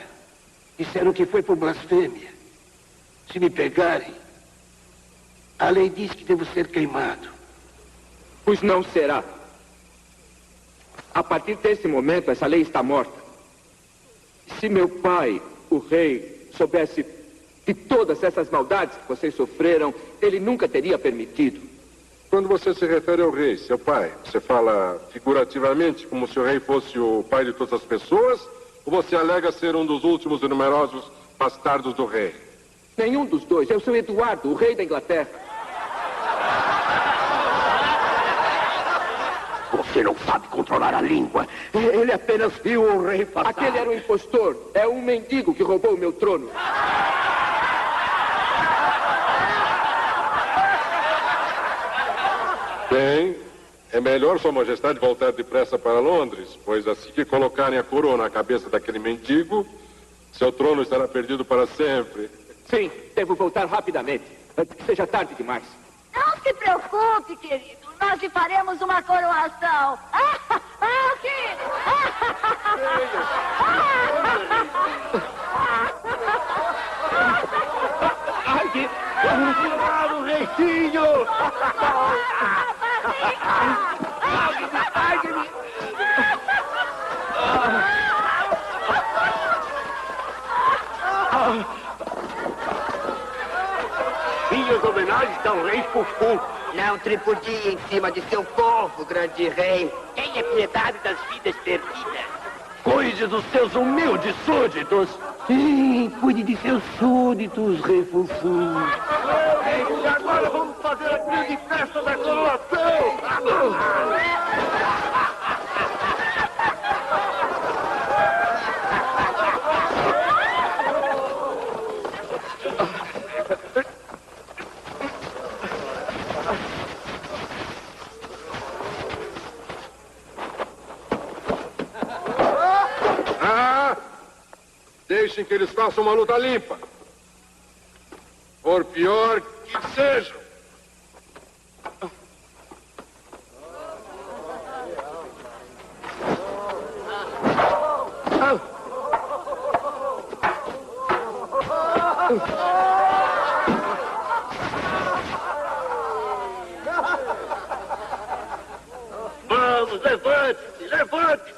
Disseram que foi por blasfêmia. Se me pegarem, a lei diz que devo ser queimado. Pois não será. A partir desse momento, essa lei está morta. Se meu pai, o rei, soubesse de todas essas maldades que vocês sofreram, ele nunca teria permitido. Quando você se refere ao rei, seu pai, você fala figurativamente como se o rei fosse o pai de todas as pessoas, ou você alega ser um dos últimos e numerosos bastardos do rei? Nenhum dos dois. Eu sou Eduardo, o rei da Inglaterra. Você não sabe controlar a língua. Ele apenas viu o rei passar. Aquele era um impostor. É um mendigo que roubou o meu trono. Bem, é melhor Sua Majestade voltar depressa para Londres, pois assim que colocarem a coroa na cabeça daquele mendigo, seu trono estará perdido para sempre. Sim, devo voltar rapidamente, antes que seja tarde demais. Não se preocupe, querido. Nós lhe faremos uma coroação. Aqui! Ai, que... Cuidado, reicinho! Minhas homenagens ao rei Fufu. Não tripudie em cima de seu povo, grande rei. Tenha piedade das vidas perdidas. Cuide dos seus humildes súditos. Sim, cuide de seus súditos, rei Fufu. E agora vamos fazer a grande festa da coroação! Deixem que eles façam uma luta limpa. Por pior que sejam. Vamos, levante-se, levante-se.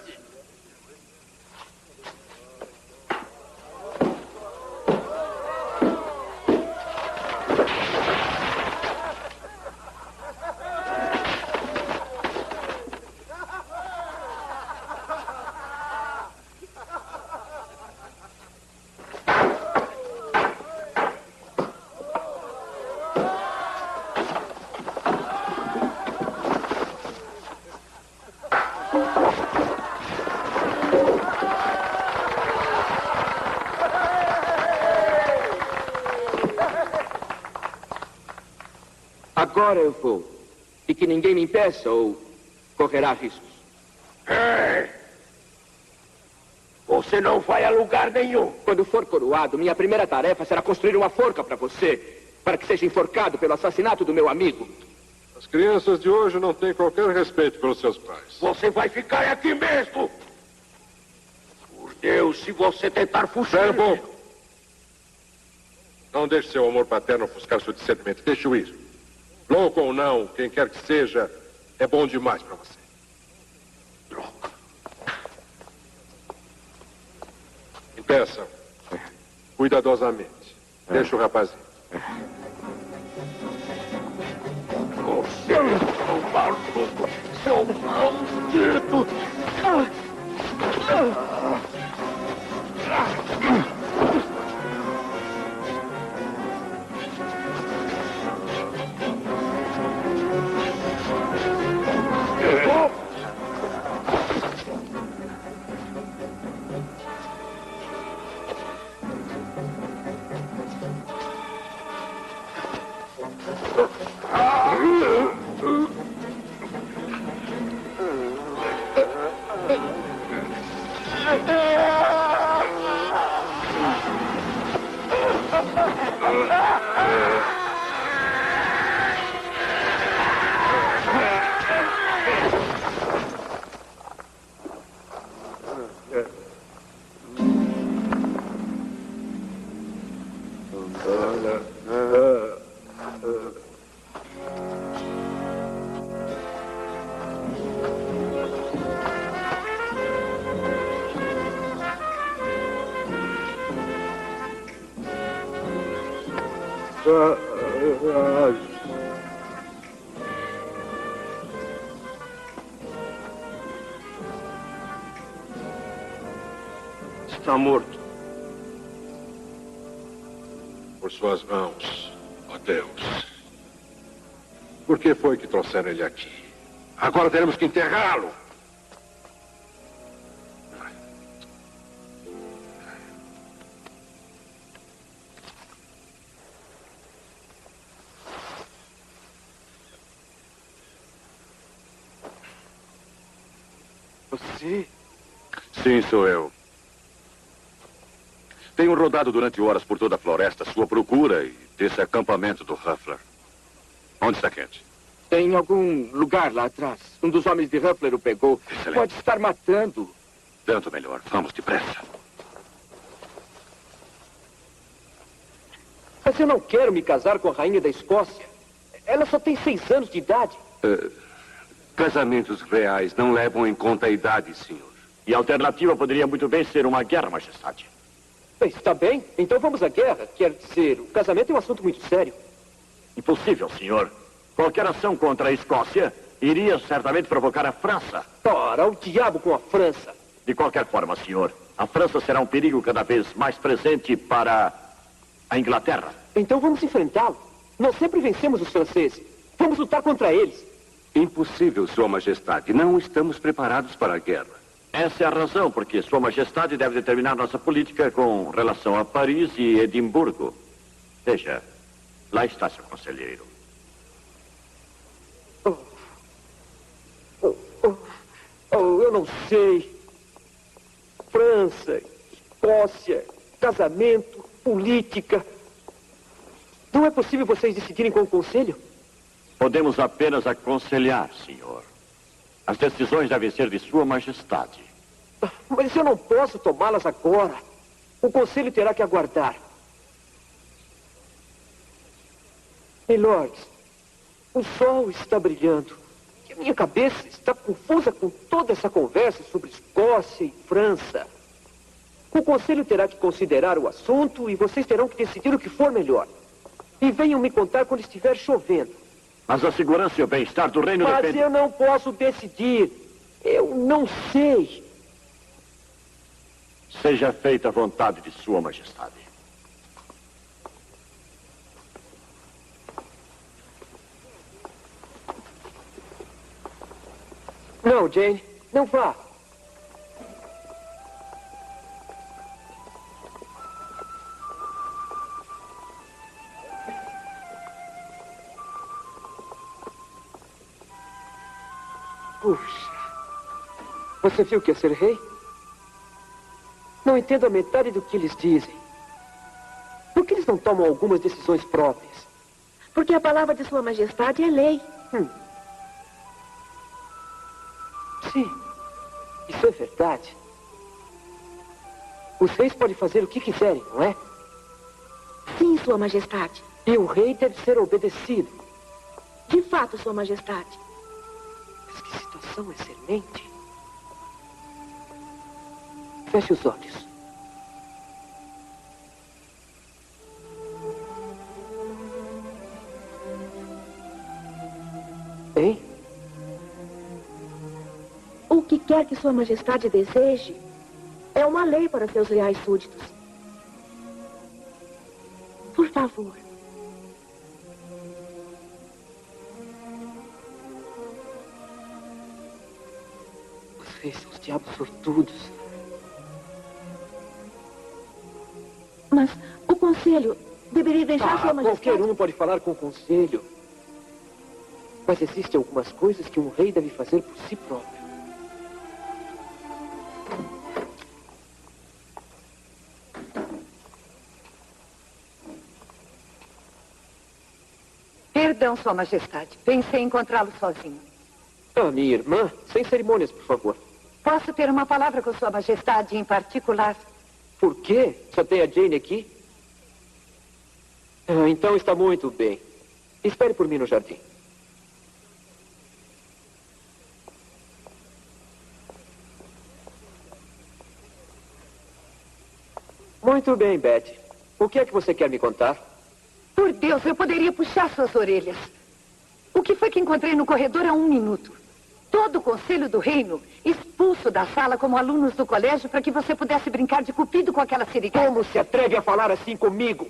Agora eu vou. E que ninguém me impeça ou correrá riscos. Você não vai a lugar nenhum. Quando for coroado, minha primeira tarefa será construir uma forca para você, para que seja enforcado pelo assassinato do meu amigo. As crianças de hoje não têm qualquer respeito pelos seus pais. Você vai ficar aqui mesmo. Por Deus, se você tentar fugir... Espera um pouco. Não deixe seu amor paterno ofuscar seu discernimento. Deixe-o ir. Louco ou não, quem quer que seja, é bom demais para você. Droga. Impeçam. Cuidadosamente. Deixe o rapazinho. Você é um maluco, seu maldito! Está morto. Por suas mãos, ó Deus. Por que foi que trouxeram ele aqui? Agora teremos que enterrá-lo. Você? Sim, sou eu. Tenho rodado durante horas por toda a floresta à sua procura e desse acampamento do Ruffler. Onde está Kent? Tem algum lugar lá atrás. Um dos homens de Ruffler o pegou. Excelente. Pode estar matando. Tanto melhor. Vamos depressa. Mas eu não quero me casar com a rainha da Escócia. Ela só tem 6 anos de idade. Casamentos reais não levam em conta a idade, senhor. E a alternativa poderia muito bem ser uma guerra, majestade. Está bem, então vamos à guerra. Quer dizer, o casamento é um assunto muito sério. Impossível, senhor. Qualquer ação contra a Escócia iria certamente provocar a França. Ora, o diabo com a França. De qualquer forma, senhor, a França será um perigo cada vez mais presente para a Inglaterra. Então vamos enfrentá-lo. Nós sempre vencemos os franceses. Vamos lutar contra eles. Impossível, Sua Majestade. Não estamos preparados para a guerra. Essa é a razão porque Sua Majestade deve determinar nossa política com relação a Paris e Edimburgo. Veja, lá está seu conselheiro. Eu não sei. França, Escócia, casamento, política. Não é possível vocês decidirem com o conselho? Podemos apenas aconselhar, senhor. As decisões devem ser de Sua Majestade. Mas eu não posso tomá-las agora. O conselho terá que aguardar. Milord, o sol está brilhando. E a minha cabeça está confusa com toda essa conversa sobre Escócia e França. O conselho terá que considerar o assunto e vocês terão que decidir o que for melhor. E venham me contar quando estiver chovendo. Mas a segurança e o bem-estar do reino Mas dependem... eu não posso decidir. Eu não sei. Seja feita a vontade de Sua Majestade. Não, Jane. Não vá. Puxa. Você viu que ia ser rei? Não entendo a metade do que eles dizem. Por que eles não tomam algumas decisões próprias? Porque a palavra de Sua Majestade é lei. Sim, isso é verdade. Os reis podem fazer o que quiserem, não é? Sim, Sua Majestade. E o rei deve ser obedecido. De fato, Sua Majestade. Mas que situação excelente. Feche os olhos. Hein? O que quer que Sua Majestade deseje é uma lei para seus reais súditos. Por favor. Os reis são os diabos sortudos. Mas o conselho deveria deixar Sua Majestade... Qualquer um pode falar com o conselho. Mas existem algumas coisas que um rei deve fazer por si próprio. Perdão, Sua Majestade. Pensei em encontrá-lo sozinho. Ah, minha irmã, sem cerimônias, por favor. Posso ter uma palavra com Sua Majestade em particular? Por quê? Só tem a Jane aqui? Ah, então está muito bem. Espere por mim no jardim. Muito bem, Betty. O que é que você quer me contar? Por Deus, eu poderia puxar suas orelhas. O que foi que encontrei no corredor há 1 minuto? Todo o conselho do reino expulso da sala como alunos do colégio para que você pudesse brincar de cupido com aquela siriguela. Como se atreve a falar assim comigo?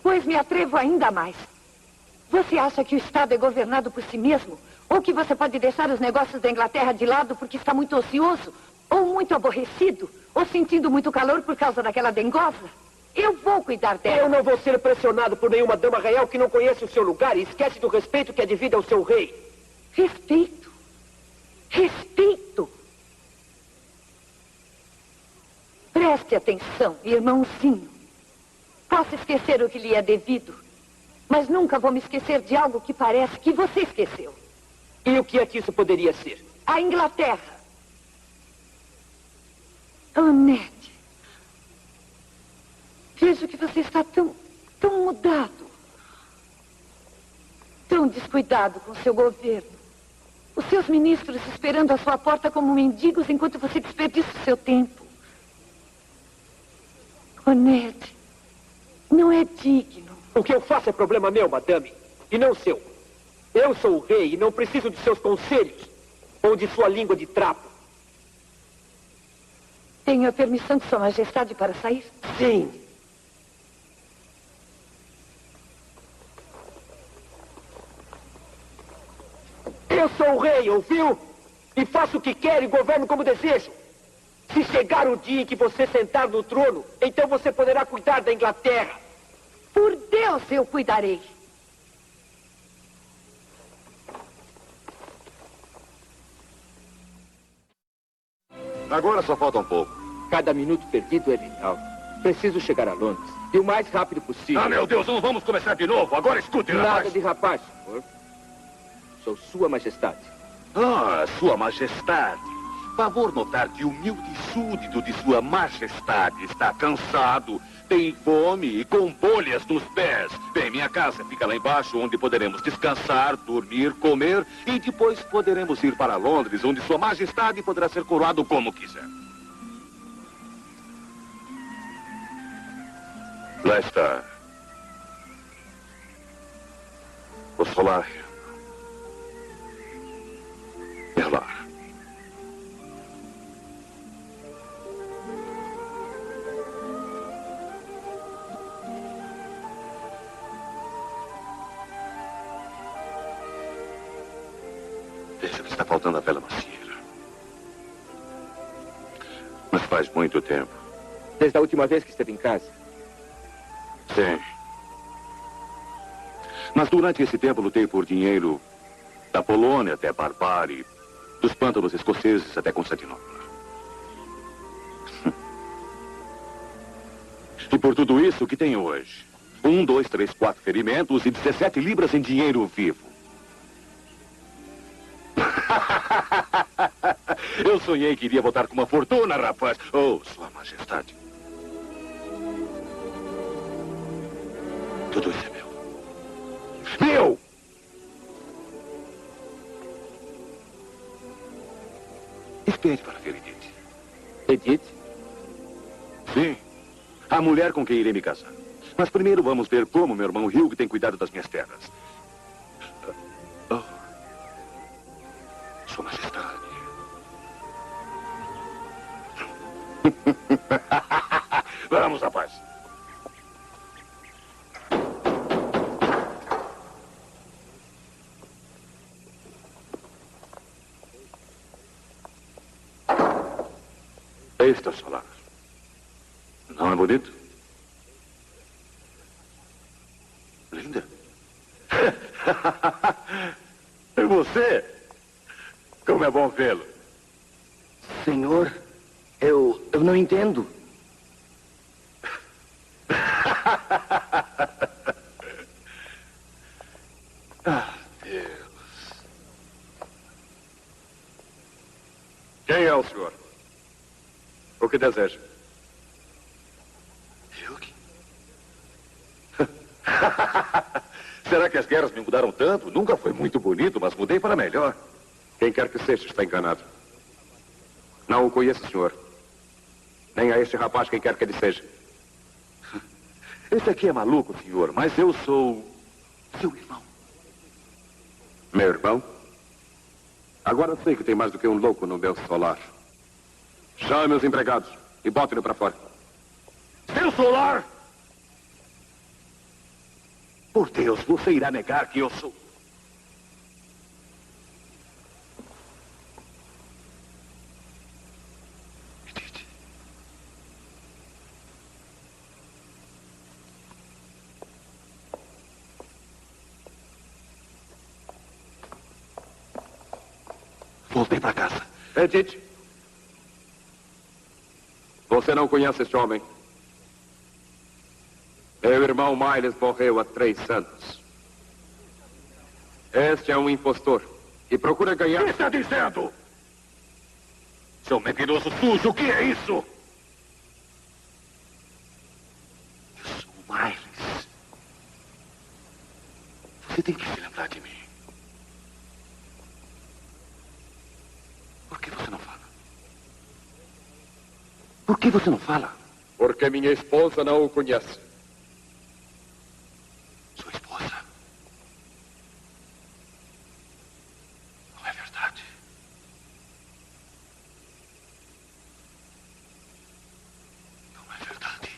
Pois me atrevo ainda mais. Você acha que o Estado é governado por si mesmo? Ou que você pode deixar os negócios da Inglaterra de lado porque está muito ocioso? Ou muito aborrecido? Ou sentindo muito calor por causa daquela dengosa? Eu vou cuidar dela. Eu não vou ser pressionado por nenhuma dama real que não conhece o seu lugar e esquece do respeito que é devido ao seu rei. Respeito? Respeito? Preste atenção, irmãozinho. Posso esquecer o que lhe é devido, mas nunca vou me esquecer de algo que parece que você esqueceu. E o que é que isso poderia ser? A Inglaterra. Oh, Ned. Vejo que você está tão mudado. Tão descuidado com seu governo. Os seus ministros esperando à sua porta como mendigos enquanto você desperdiça o seu tempo. Oh, Ned, não é digno. O que eu faço é problema meu, madame, e não seu. Eu sou o rei e não preciso de seus conselhos ou de sua língua de trapo. Tenho a permissão de Sua Majestade para sair? Sim. Eu sou o rei, ouviu? E faço o que quero e governo como desejo. Se chegar o dia em que você sentar no trono, então você poderá cuidar da Inglaterra. Por Deus, eu cuidarei. Agora só falta um pouco. Cada minuto perdido é vital. Preciso chegar a Londres. E o mais rápido possível. Ah, meu Deus, não vamos começar de novo. Agora escute, Nada rapaz. de rapaz, senhor. Sou Sua Majestade. Ah, Sua Majestade. Favor notar que o humilde súdito de Sua Majestade está cansado, tem fome e com bolhas nos pés. Bem, minha casa fica lá embaixo, onde poderemos descansar, dormir, comer e depois poderemos ir para Londres, onde Sua Majestade poderá ser coroado como quiser. Lá está. O solário. É lá. Veja que está faltando a vela macieira. Mas faz muito tempo. Desde a última vez que esteve em casa. Sim. Mas durante esse tempo lutei por dinheiro da Polônia até Barbárie, dos pântanos escoceses até Constantinopla. E por tudo isso, o que tem hoje? 1, 2, 3, 4 ferimentos e 17 libras em dinheiro vivo. Eu sonhei que iria voltar com uma fortuna, rapaz. Oh, Sua Majestade. Tudo isso é meu. Meu! Espere para ver Edith. Edith? Sim. A mulher com quem irei me casar. Mas primeiro vamos ver como meu irmão Hugh tem cuidado das minhas terras. Oh. Sua Majestade. Vamos, rapaz. Esta solar. Não é bonito? Linda. É você? Como é bom vê-lo. Senhor, eu não entendo. Ah, Deus. Quem é o senhor? O que deseja? Será que as guerras me mudaram tanto? Nunca foi muito bonito, mas mudei para melhor. Quem quer que seja está enganado. Não o conheço, senhor. Nem a este rapaz, quem quer que ele seja. Esse aqui é maluco, senhor, mas eu sou seu irmão. Meu irmão? Agora sei que tem mais do que um louco no meu solar. Chame os empregados e bote-no para fora. Seu solar? Por Deus, você irá negar que eu sou... Edith. Voltei para casa. Edith. Você não conhece este homem? Meu irmão Miles morreu há 3 anos. Este é um impostor e procura ganhar... O que está dizendo? Seu mentiroso sujo, o que é isso? Eu sou o Miles. Você tem que se lembrar de mim. Por que você não fala? Por que você não fala? Porque minha esposa não o conhece. Sua esposa? Não é verdade. Não é verdade.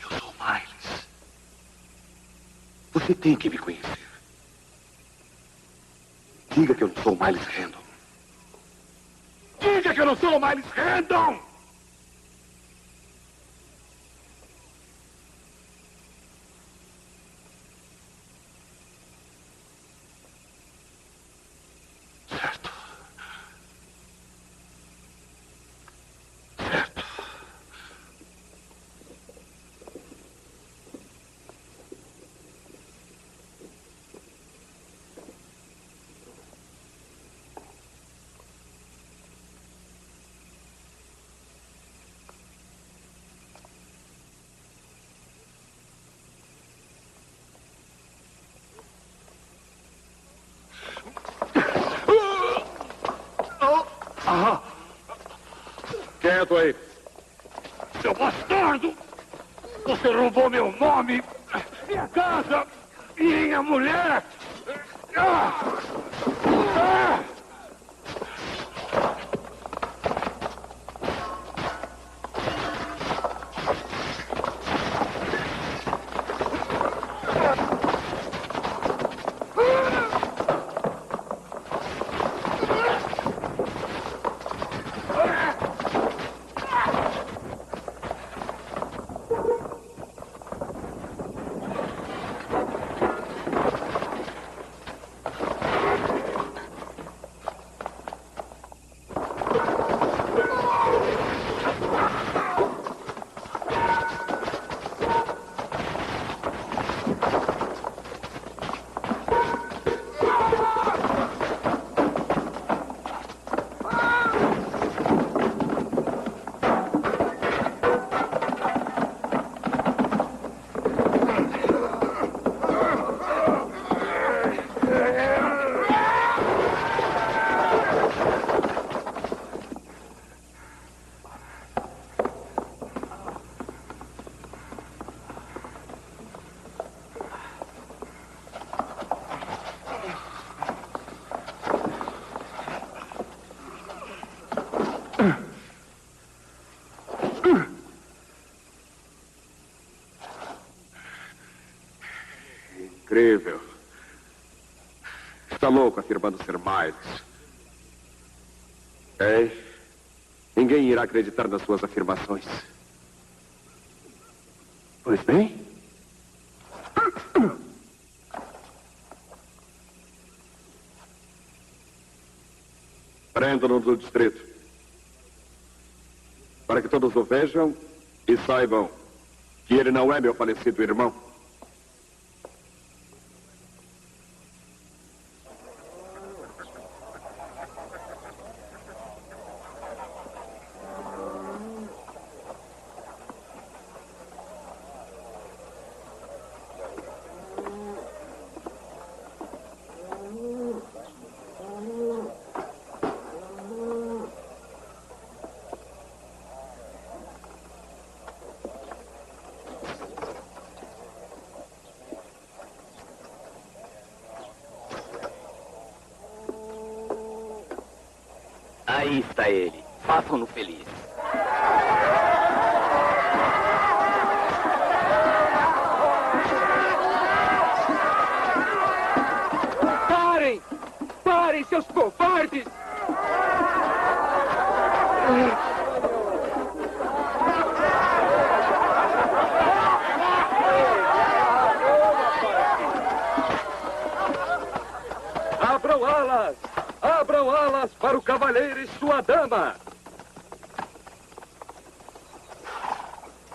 Eu sou o Miles. Você tem que me conhecer. Diga que eu não sou o Miles Random. Diga que eu não sou o Miles Random! Certo. Certo. Quieto aí. Seu bastardo! Você roubou meu nome, minha casa, minha mulher! louco afirmando ser Miles. Ei, ninguém irá acreditar nas suas afirmações. Pois bem. Prendo-no do distrito. Para que todos o vejam e saibam que ele não é meu falecido irmão. Aí está ele. Façam-no feliz. Parem! Parem, seus covardes! Abram alas! Abram alas para o cavaleiro e sua dama!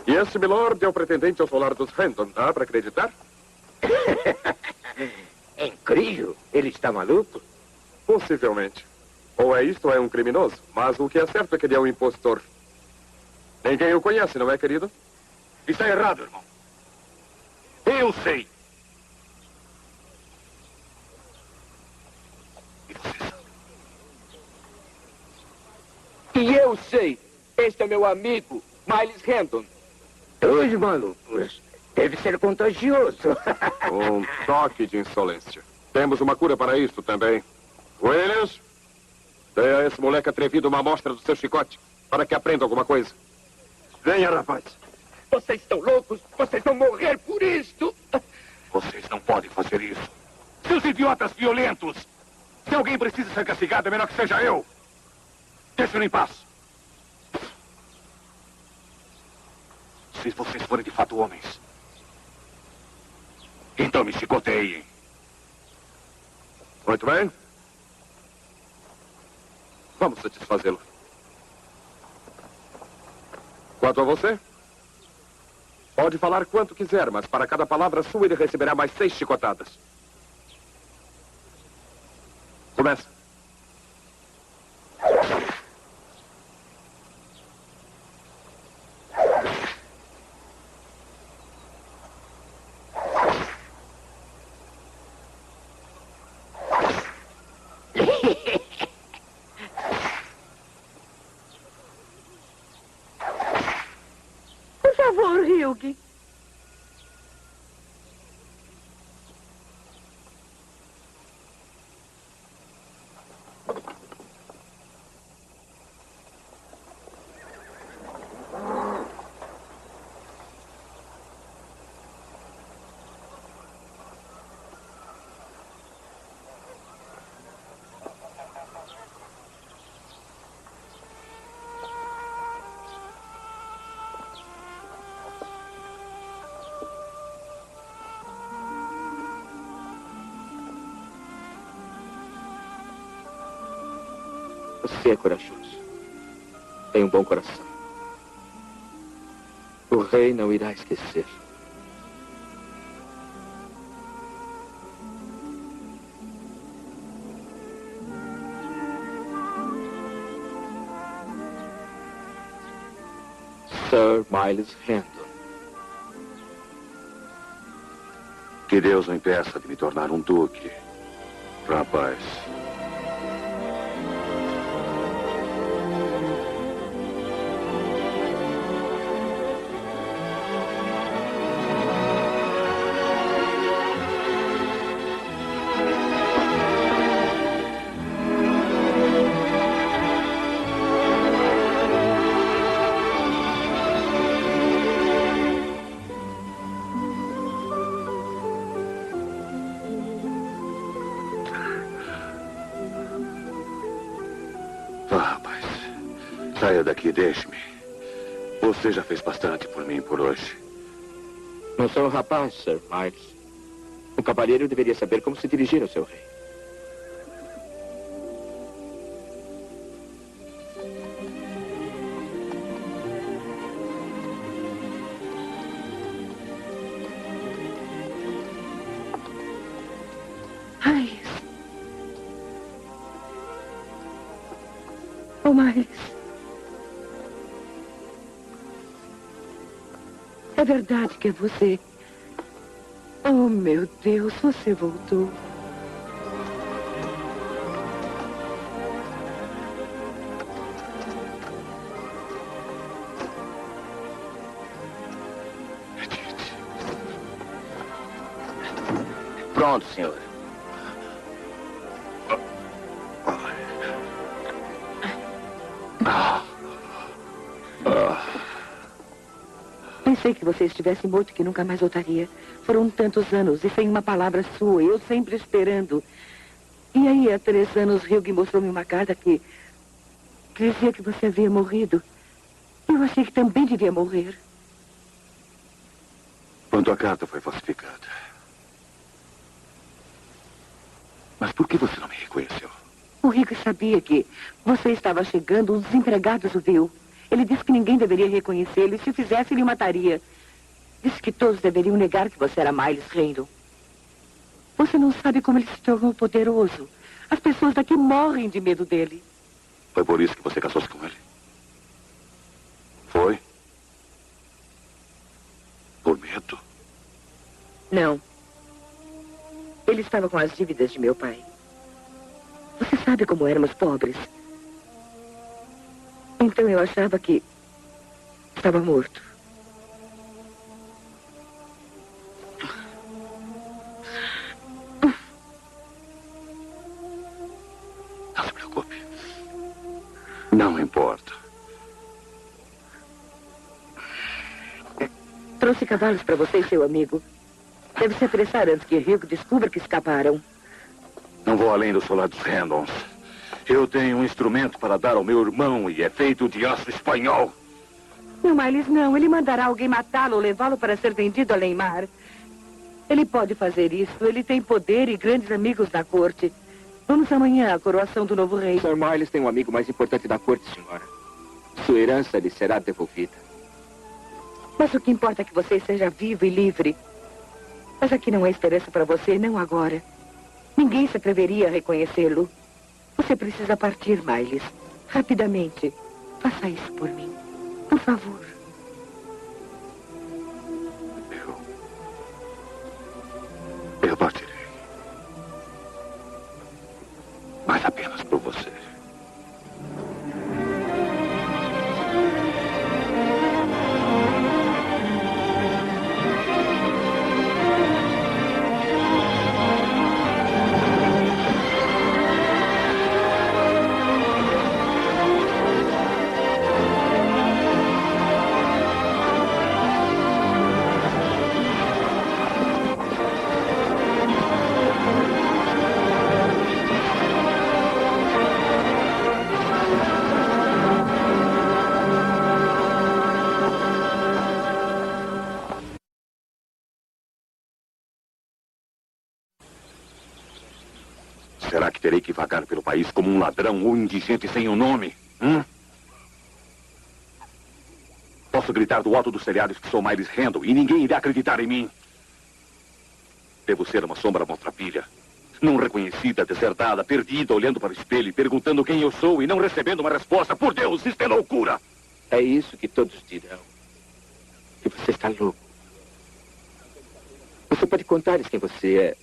E esse milord é o pretendente ao solar dos Renton, dá para acreditar? É incrível. Ele está maluco? Possivelmente. Ou é isto ou é um criminoso. Mas o que é certo é que ele é um impostor. Ninguém o conhece, não é, querido? Está errado, irmão. Eu sei. E eu sei. Este é meu amigo, Miles Hendon. Dois malucos. Deve ser contagioso. Um toque de insolência. Temos uma cura para isso também. Williams, dê a esse moleque atrevido uma amostra do seu chicote, para que aprenda alguma coisa. Venha, rapaz. Vocês estão loucos? Vocês vão morrer por isto! Vocês não podem fazer isso. Seus idiotas violentos! Se alguém precisa ser castigado, é melhor que seja eu. Deixe-o em paz. Se vocês forem de fato homens, então me chicoteiem. Muito bem. Vamos satisfazê-lo. Quanto a você, pode falar quanto quiser, mas para cada palavra sua ele receberá mais 6 chicotadas. Começa. Por favor, Hugh. Você é corajoso. Tem um bom coração. O rei não irá esquecer. Sir Miles Hendon. Que Deus o impeça de me tornar um duque, rapaz. Vá, rapaz. Saia daqui, deixe-me. Você já fez bastante por mim por hoje. Não sou um rapaz, Sir Miles. Um cavalheiro deveria saber como se dirigir ao seu rei. Miles. Oh, Miles. É verdade que é você. Oh, meu Deus, você voltou. Pronto, senhor. Pensei que você estivesse morto e que nunca mais voltaria. Foram tantos anos e sem uma palavra sua, eu sempre esperando. E aí, há 3 anos, Hugh mostrou-me uma carta que dizia que você havia morrido. Eu achei que também devia morrer. Quando a carta foi falsificada. Mas por que você não me reconheceu? O Rick sabia que você estava chegando, um dos empregados o viu. Ele disse que ninguém deveria reconhecê-lo e se o fizesse, ele o mataria. Disse que todos deveriam negar que você era Miles Randall. Você não sabe como ele se tornou poderoso. As pessoas daqui morrem de medo dele. Foi por isso que você casou-se com ele? Foi? Por medo? Não. Ele estava com as dívidas de meu pai. Você sabe como éramos pobres. Então eu achava que estava morto. Não se preocupe. Não importa. Trouxe cavalos para você e seu amigo. Deve se apressar antes que Hugh descubra que escaparam. Não vou além dos soldados Randalls. Eu tenho um instrumento para dar ao meu irmão e é feito de aço espanhol. Não, Miles, não. Ele mandará alguém matá-lo ou levá-lo para ser vendido a Leymar. Ele pode fazer isso. Ele tem poder e grandes amigos na corte. Vamos amanhã à coroação do novo rei. Sir Miles tem um amigo mais importante da corte, senhora. Sua herança lhe será devolvida. Mas o que importa é que você seja vivo e livre. Mas aqui não há esperança para você, não agora. Ninguém se atreveria a reconhecê-lo. Você precisa partir, Miles. Rapidamente. Faça isso por mim. Por favor. Eu partirei. Mas apenas por você. Será que terei que vagar pelo país como um ladrão ou indigente sem um nome? Posso gritar do alto dos telhados que sou Miles Randall e ninguém irá acreditar em mim. Devo ser uma sombra maltrapilha. Não reconhecida, desertada, perdida, olhando para o espelho e perguntando quem eu sou e não recebendo uma resposta. Por Deus, isso é loucura! É isso que todos dirão. Que você está louco. Você pode contar-lhes quem você é.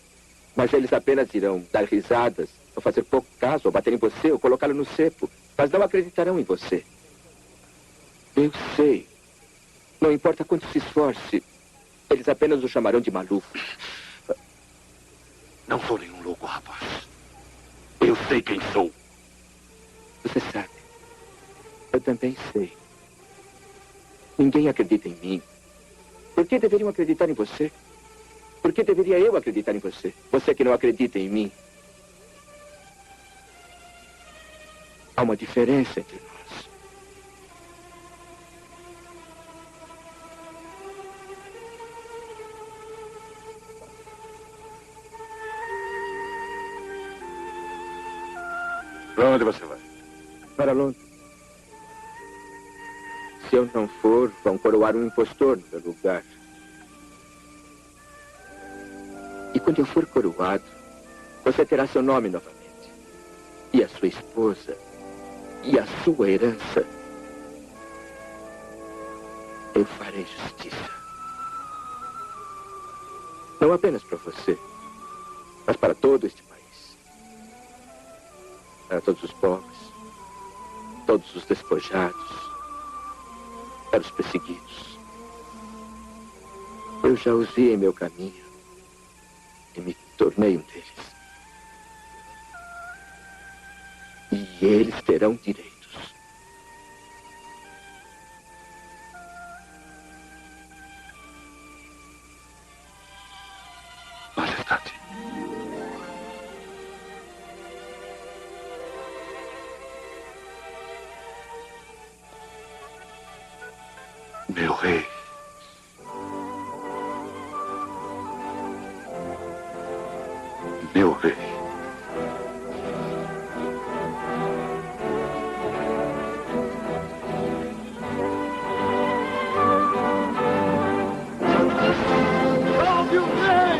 Mas eles apenas irão dar risadas, ou fazer pouco caso, ou bater em você, ou colocá-lo no cepo. Mas não acreditarão em você. Eu sei. Não importa quanto se esforce, eles apenas o chamarão de maluco. Não sou nenhum louco, rapaz. Eu sei quem sou. Você sabe. Eu também sei. Ninguém acredita em mim. Por que deveriam acreditar em você? Por que deveria eu acreditar em você? Você que não acredita em mim. Há uma diferença entre nós. Para onde você vai? Para Londres. Se eu não for, vão coroar um impostor no meu lugar. E quando eu for coroado, você terá seu nome novamente. E a sua esposa. E a sua herança. Eu farei justiça. Não apenas para você, mas para todo este país. Para todos os pobres, todos os despojados, para os perseguidos. Eu já os vi em meu caminho e me tornei um deles. E eles terão direitos. Majestade. Meu rei. Meu rei. Salve o rei!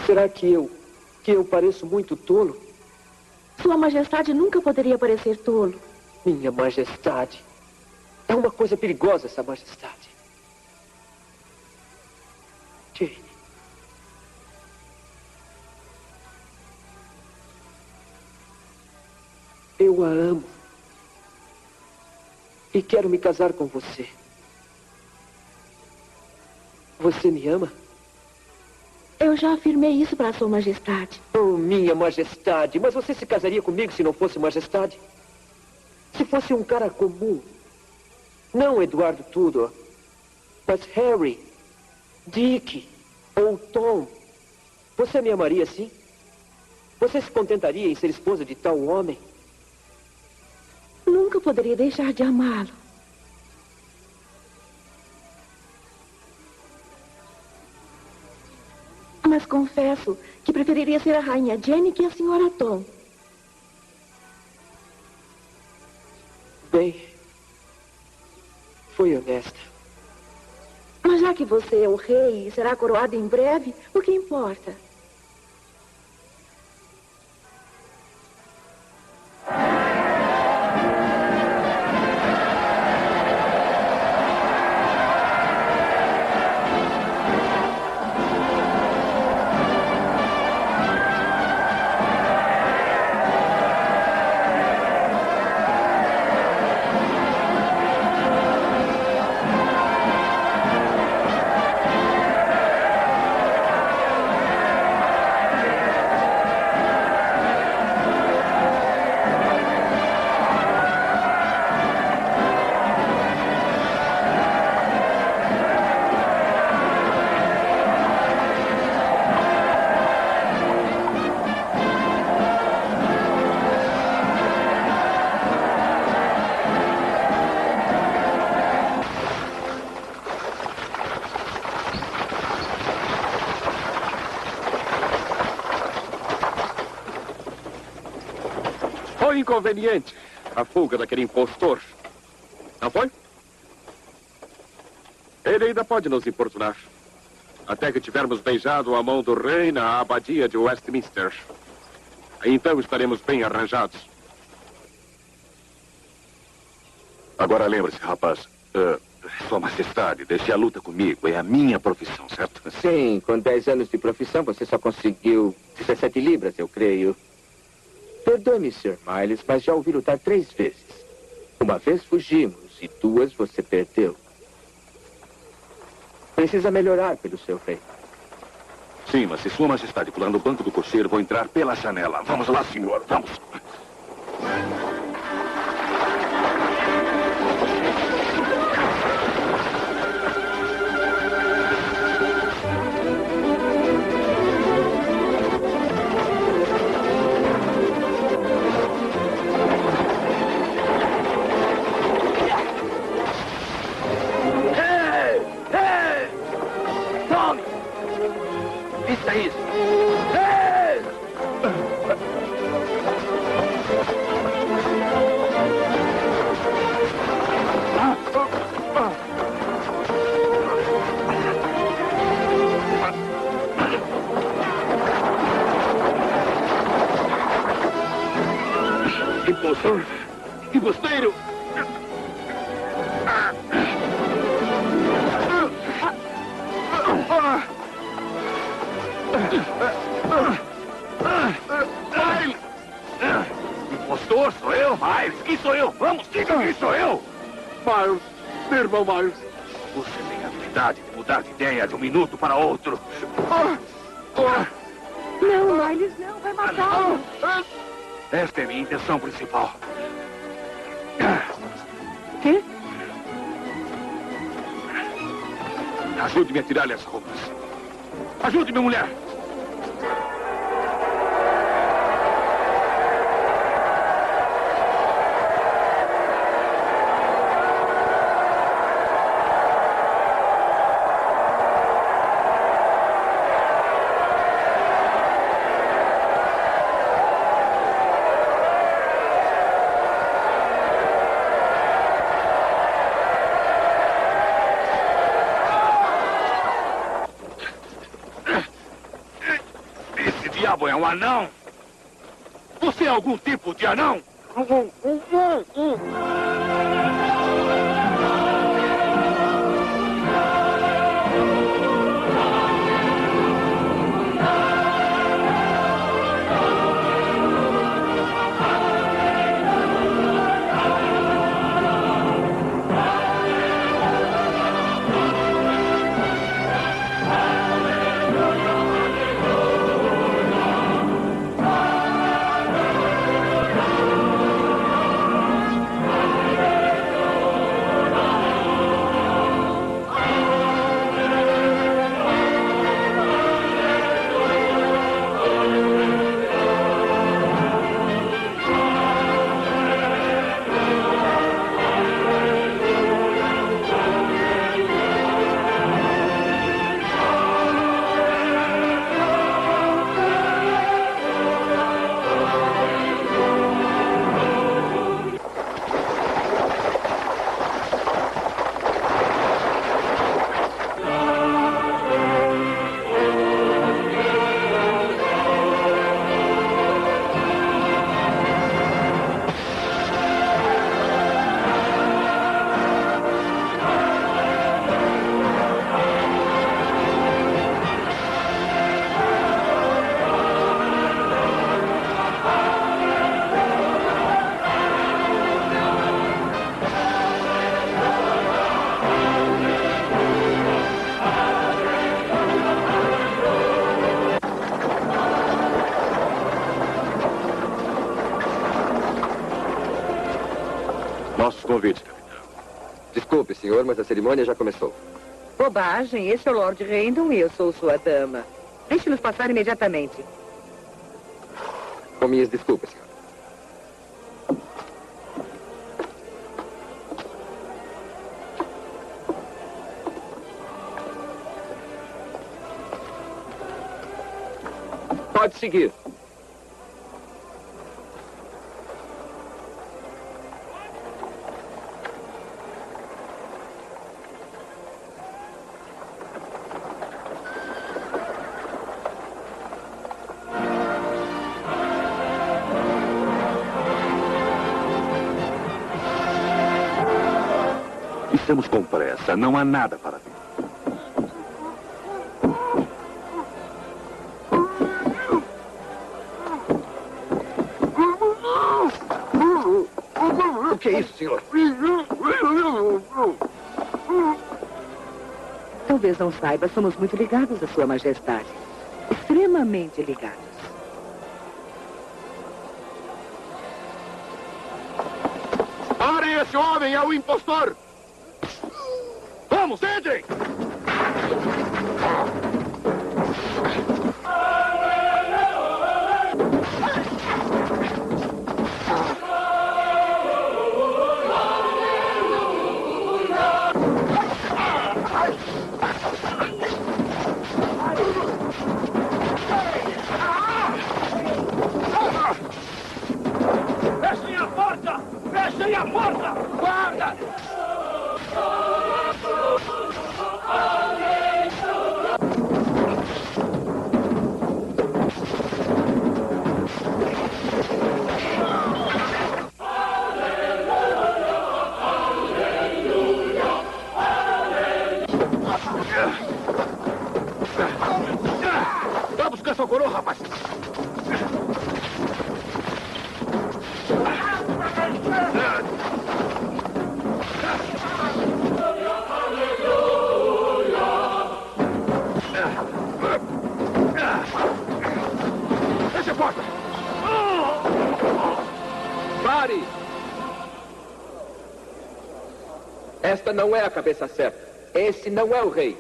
Será que eu pareço muito tolo? Sua Majestade nunca poderia parecer tolo. Minha Majestade. É uma coisa perigosa essa Majestade. Jane. Eu a amo. E quero me casar com você. Você me ama? Eu já afirmei isso para Sua Majestade. Oh, minha Majestade, mas você se casaria comigo se não fosse Majestade? Se fosse um cara comum. Não Eduardo Tudor, mas Harry, Dick ou Tom. Você me amaria assim? Você se contentaria em ser esposa de tal homem? Nunca poderia deixar de amá-lo. Mas confesso que preferiria ser a rainha Jane que a senhora Tom. Bem, foi honesta. Mas já que você é o rei e será coroado em breve, o que importa? Foi inconveniente a fuga daquele impostor. Não foi? Ele ainda pode nos importunar. Até que tivermos beijado a mão do rei na abadia de Westminster. Então estaremos bem arranjados. Agora lembre-se, rapaz. Sua Majestade, deixe a luta comigo. É a minha profissão, certo? Sim, com 10 anos de profissão você só conseguiu 17 libras, eu creio. Perdoe-me, Sr. Miles, mas já ouvi lutar 3 vezes. Uma vez fugimos e 2 você perdeu. Precisa melhorar pelo seu rei. Sim, mas se Sua Majestade pular no banco do cocheiro, vou entrar pela janela. Vamos lá, senhor. Vamos. Vista isso! Impostor! Embusteiro! Impostor, sou eu? Miles, quem sou eu? Vamos, diga quem sou eu! Miles, meu irmão Miles. Você tem a habilidade de mudar de ideia de um minuto para outro. Não, Miles, não. Vai matá-lo. Esta é minha intenção principal. Quê? Ajude-me a tirar-lhe as roupas. Ajude-me, mulher! É um anão? Você é algum tipo de anão? Nossos convites, capitão. Desculpe, senhor, mas a cerimônia já começou. Bobagem. Esse é o Lord Randall e eu sou sua dama. Deixe-nos passar imediatamente. Com minhas desculpas, senhor. Pode seguir. Estamos com pressa. Não há nada para ver. O que é isso, senhor? Talvez não saiba, somos muito ligados a Sua Majestade. Extremamente ligados. Parem esse homem! É o impostor! Vamos, entrem! Fechem a porta! Fechem a porta! Guarda! Vai buscar sua coroa, rapaz! Feche a porta! Pare! Esta não é a cabeça certa. Esse não é o rei.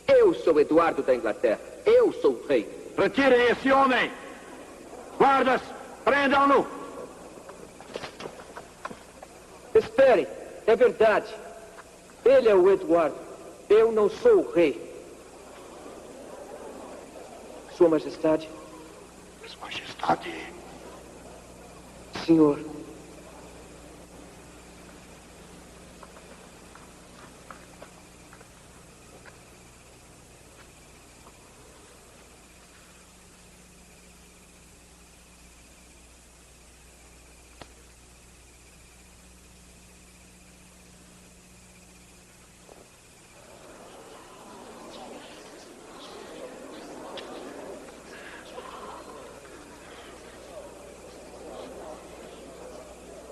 Eu sou Eduardo da Inglaterra. Eu sou o rei. Retirem esse homem! Guardas, prendam-no! Esperem, é verdade. Ele é o Eduardo. Eu não sou o rei. Sua Majestade. Sua Majestade. Senhor.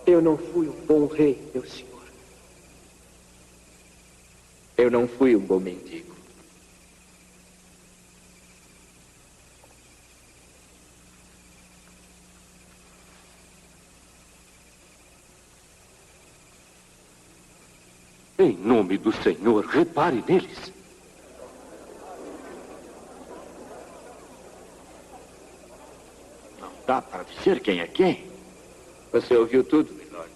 Eu não fui um bom rei, meu senhor. Eu não fui um bom mendigo. Em nome do Senhor, repare neles. Não dá para dizer quem é quem. Você ouviu tudo, milord.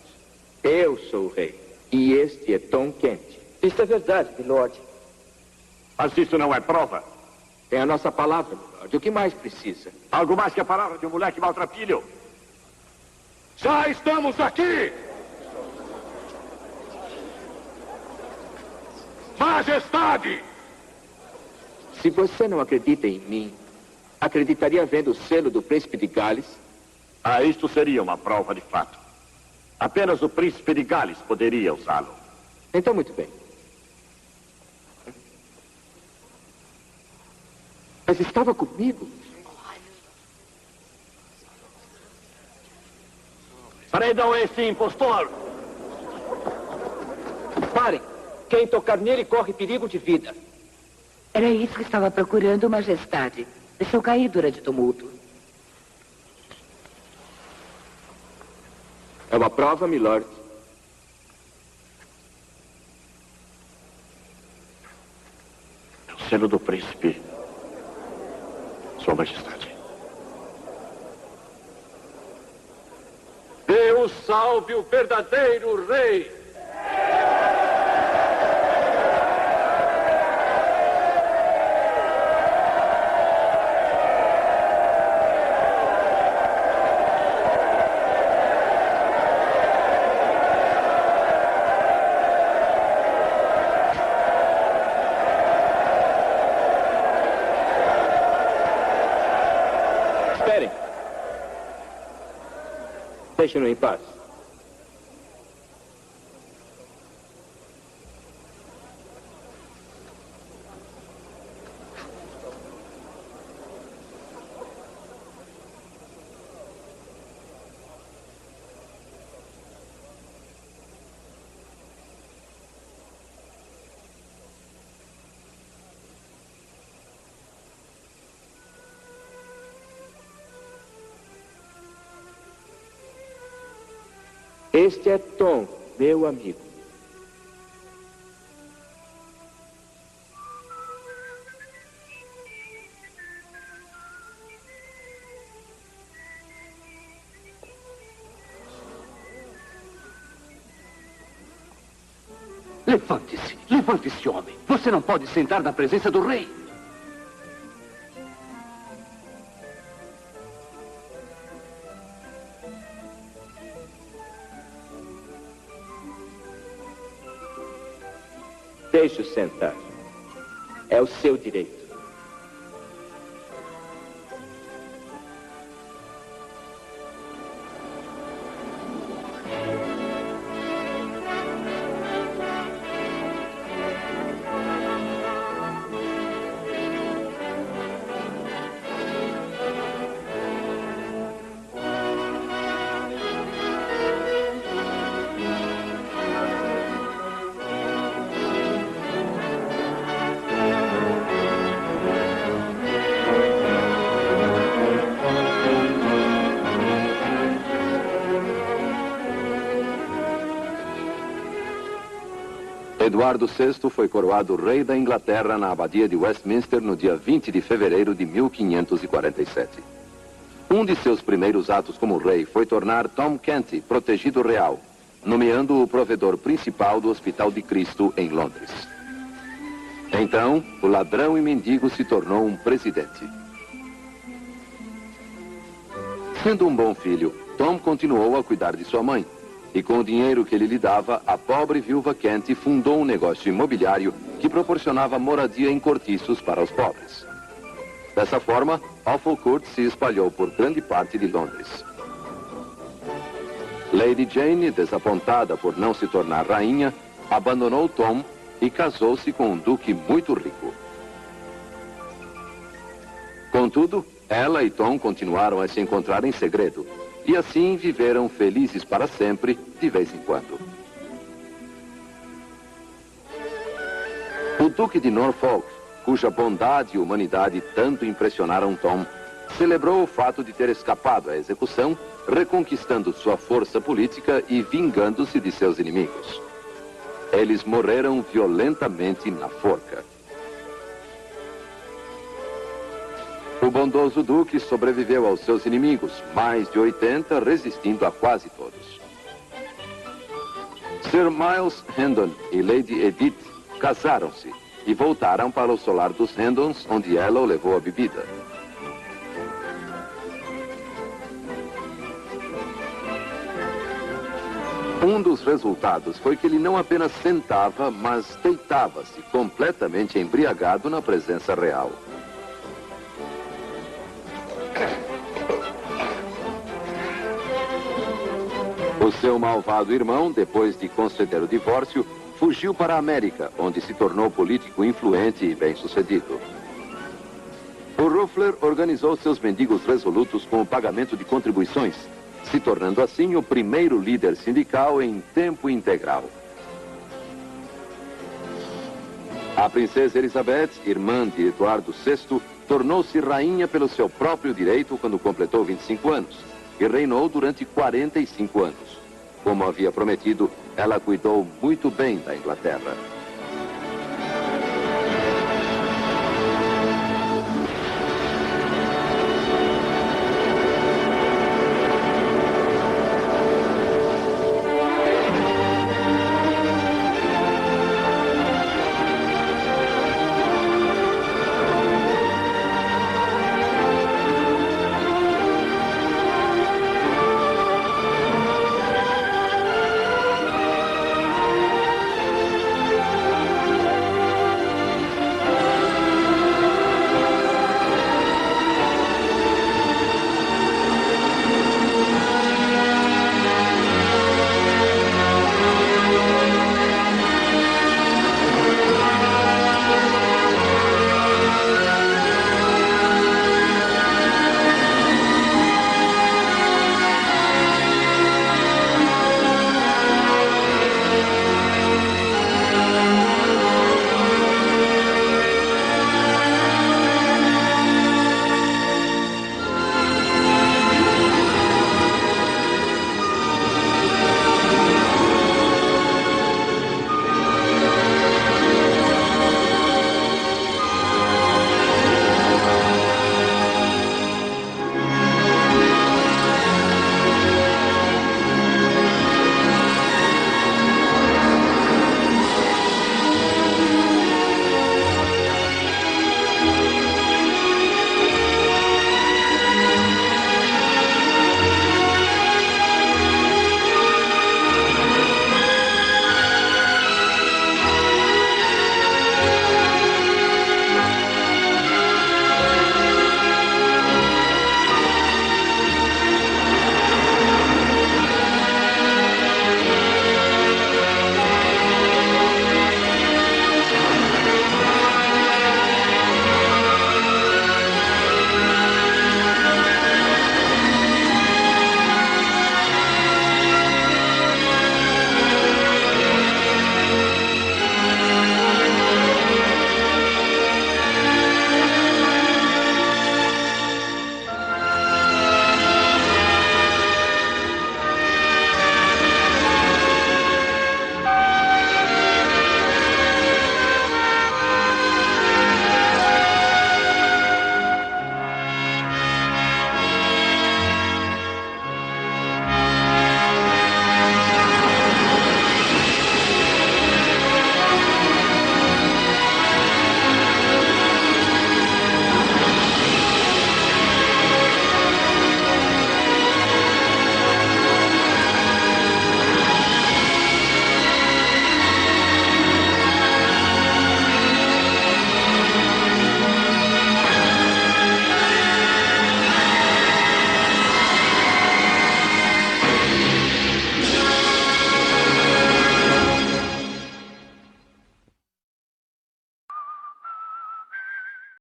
Eu sou o rei. E este é Tom Kent. Isso é verdade, milord. Mas isso não é prova. Tem a nossa palavra, milord. O que mais precisa? Algo mais que a palavra de um moleque maltrapilho. Já estamos aqui! Majestade! Se você não acredita em mim, acreditaria vendo o selo do príncipe de Gales? Ah, isto seria uma prova de fato. Apenas o príncipe de Gales poderia usá-lo. Então, muito bem. Mas estava comigo. Prendam esse impostor! Parem! Quem tocar nele corre perigo de vida. Era isso que estava procurando, Majestade. Deixou cair durante o tumulto. É uma prova, milord. É o selo do príncipe. Sua Majestade. Deus salve o verdadeiro rei! Deixe-no em paz. Este é Tom, meu amigo. Levante-se, levante-se, homem. Você não pode sentar na presença do rei. Deixe-o sentar. É o seu direito. Eduardo VI foi coroado rei da Inglaterra na abadia de Westminster no dia 20 de fevereiro de 1547. Um de seus primeiros atos como rei foi tornar Tom Canty protegido real, nomeando-o provedor principal do Hospital de Cristo em Londres. Então, o ladrão e mendigo se tornou um presidente. Sendo um bom filho, Tom continuou a cuidar de sua mãe. E com o dinheiro que ele lhe dava, a pobre viúva Canty fundou um negócio imobiliário que proporcionava moradia em cortiços para os pobres. Dessa forma, Awful Court se espalhou por grande parte de Londres. Lady Jane, desapontada por não se tornar rainha, abandonou Tom e casou-se com um duque muito rico. Contudo, ela e Tom continuaram a se encontrar em segredo. E assim viveram felizes para sempre, de vez em quando. O Duque de Norfolk, cuja bondade e humanidade tanto impressionaram Tom, celebrou o fato de ter escapado à execução, reconquistando sua força política e vingando-se de seus inimigos. Eles morreram violentamente na forca. O bondoso duque sobreviveu aos seus inimigos, mais de 80, resistindo a quase todos. Sir Miles Hendon e Lady Edith casaram-se e voltaram para o solar dos Hendons, onde ela o levou à bebida. Um dos resultados foi que ele não apenas sentava, mas deitava-se completamente embriagado na presença real. O seu malvado irmão, depois de conceder o divórcio, fugiu para a América, onde se tornou político influente e bem-sucedido. O Ruffler organizou seus mendigos resolutos com o pagamento de contribuições, se tornando assim o primeiro líder sindical em tempo integral. A princesa Elizabeth, irmã de Eduardo VI, tornou-se rainha pelo seu próprio direito quando completou 25 anos e reinou durante 45 anos. Como havia prometido, ela cuidou muito bem da Inglaterra.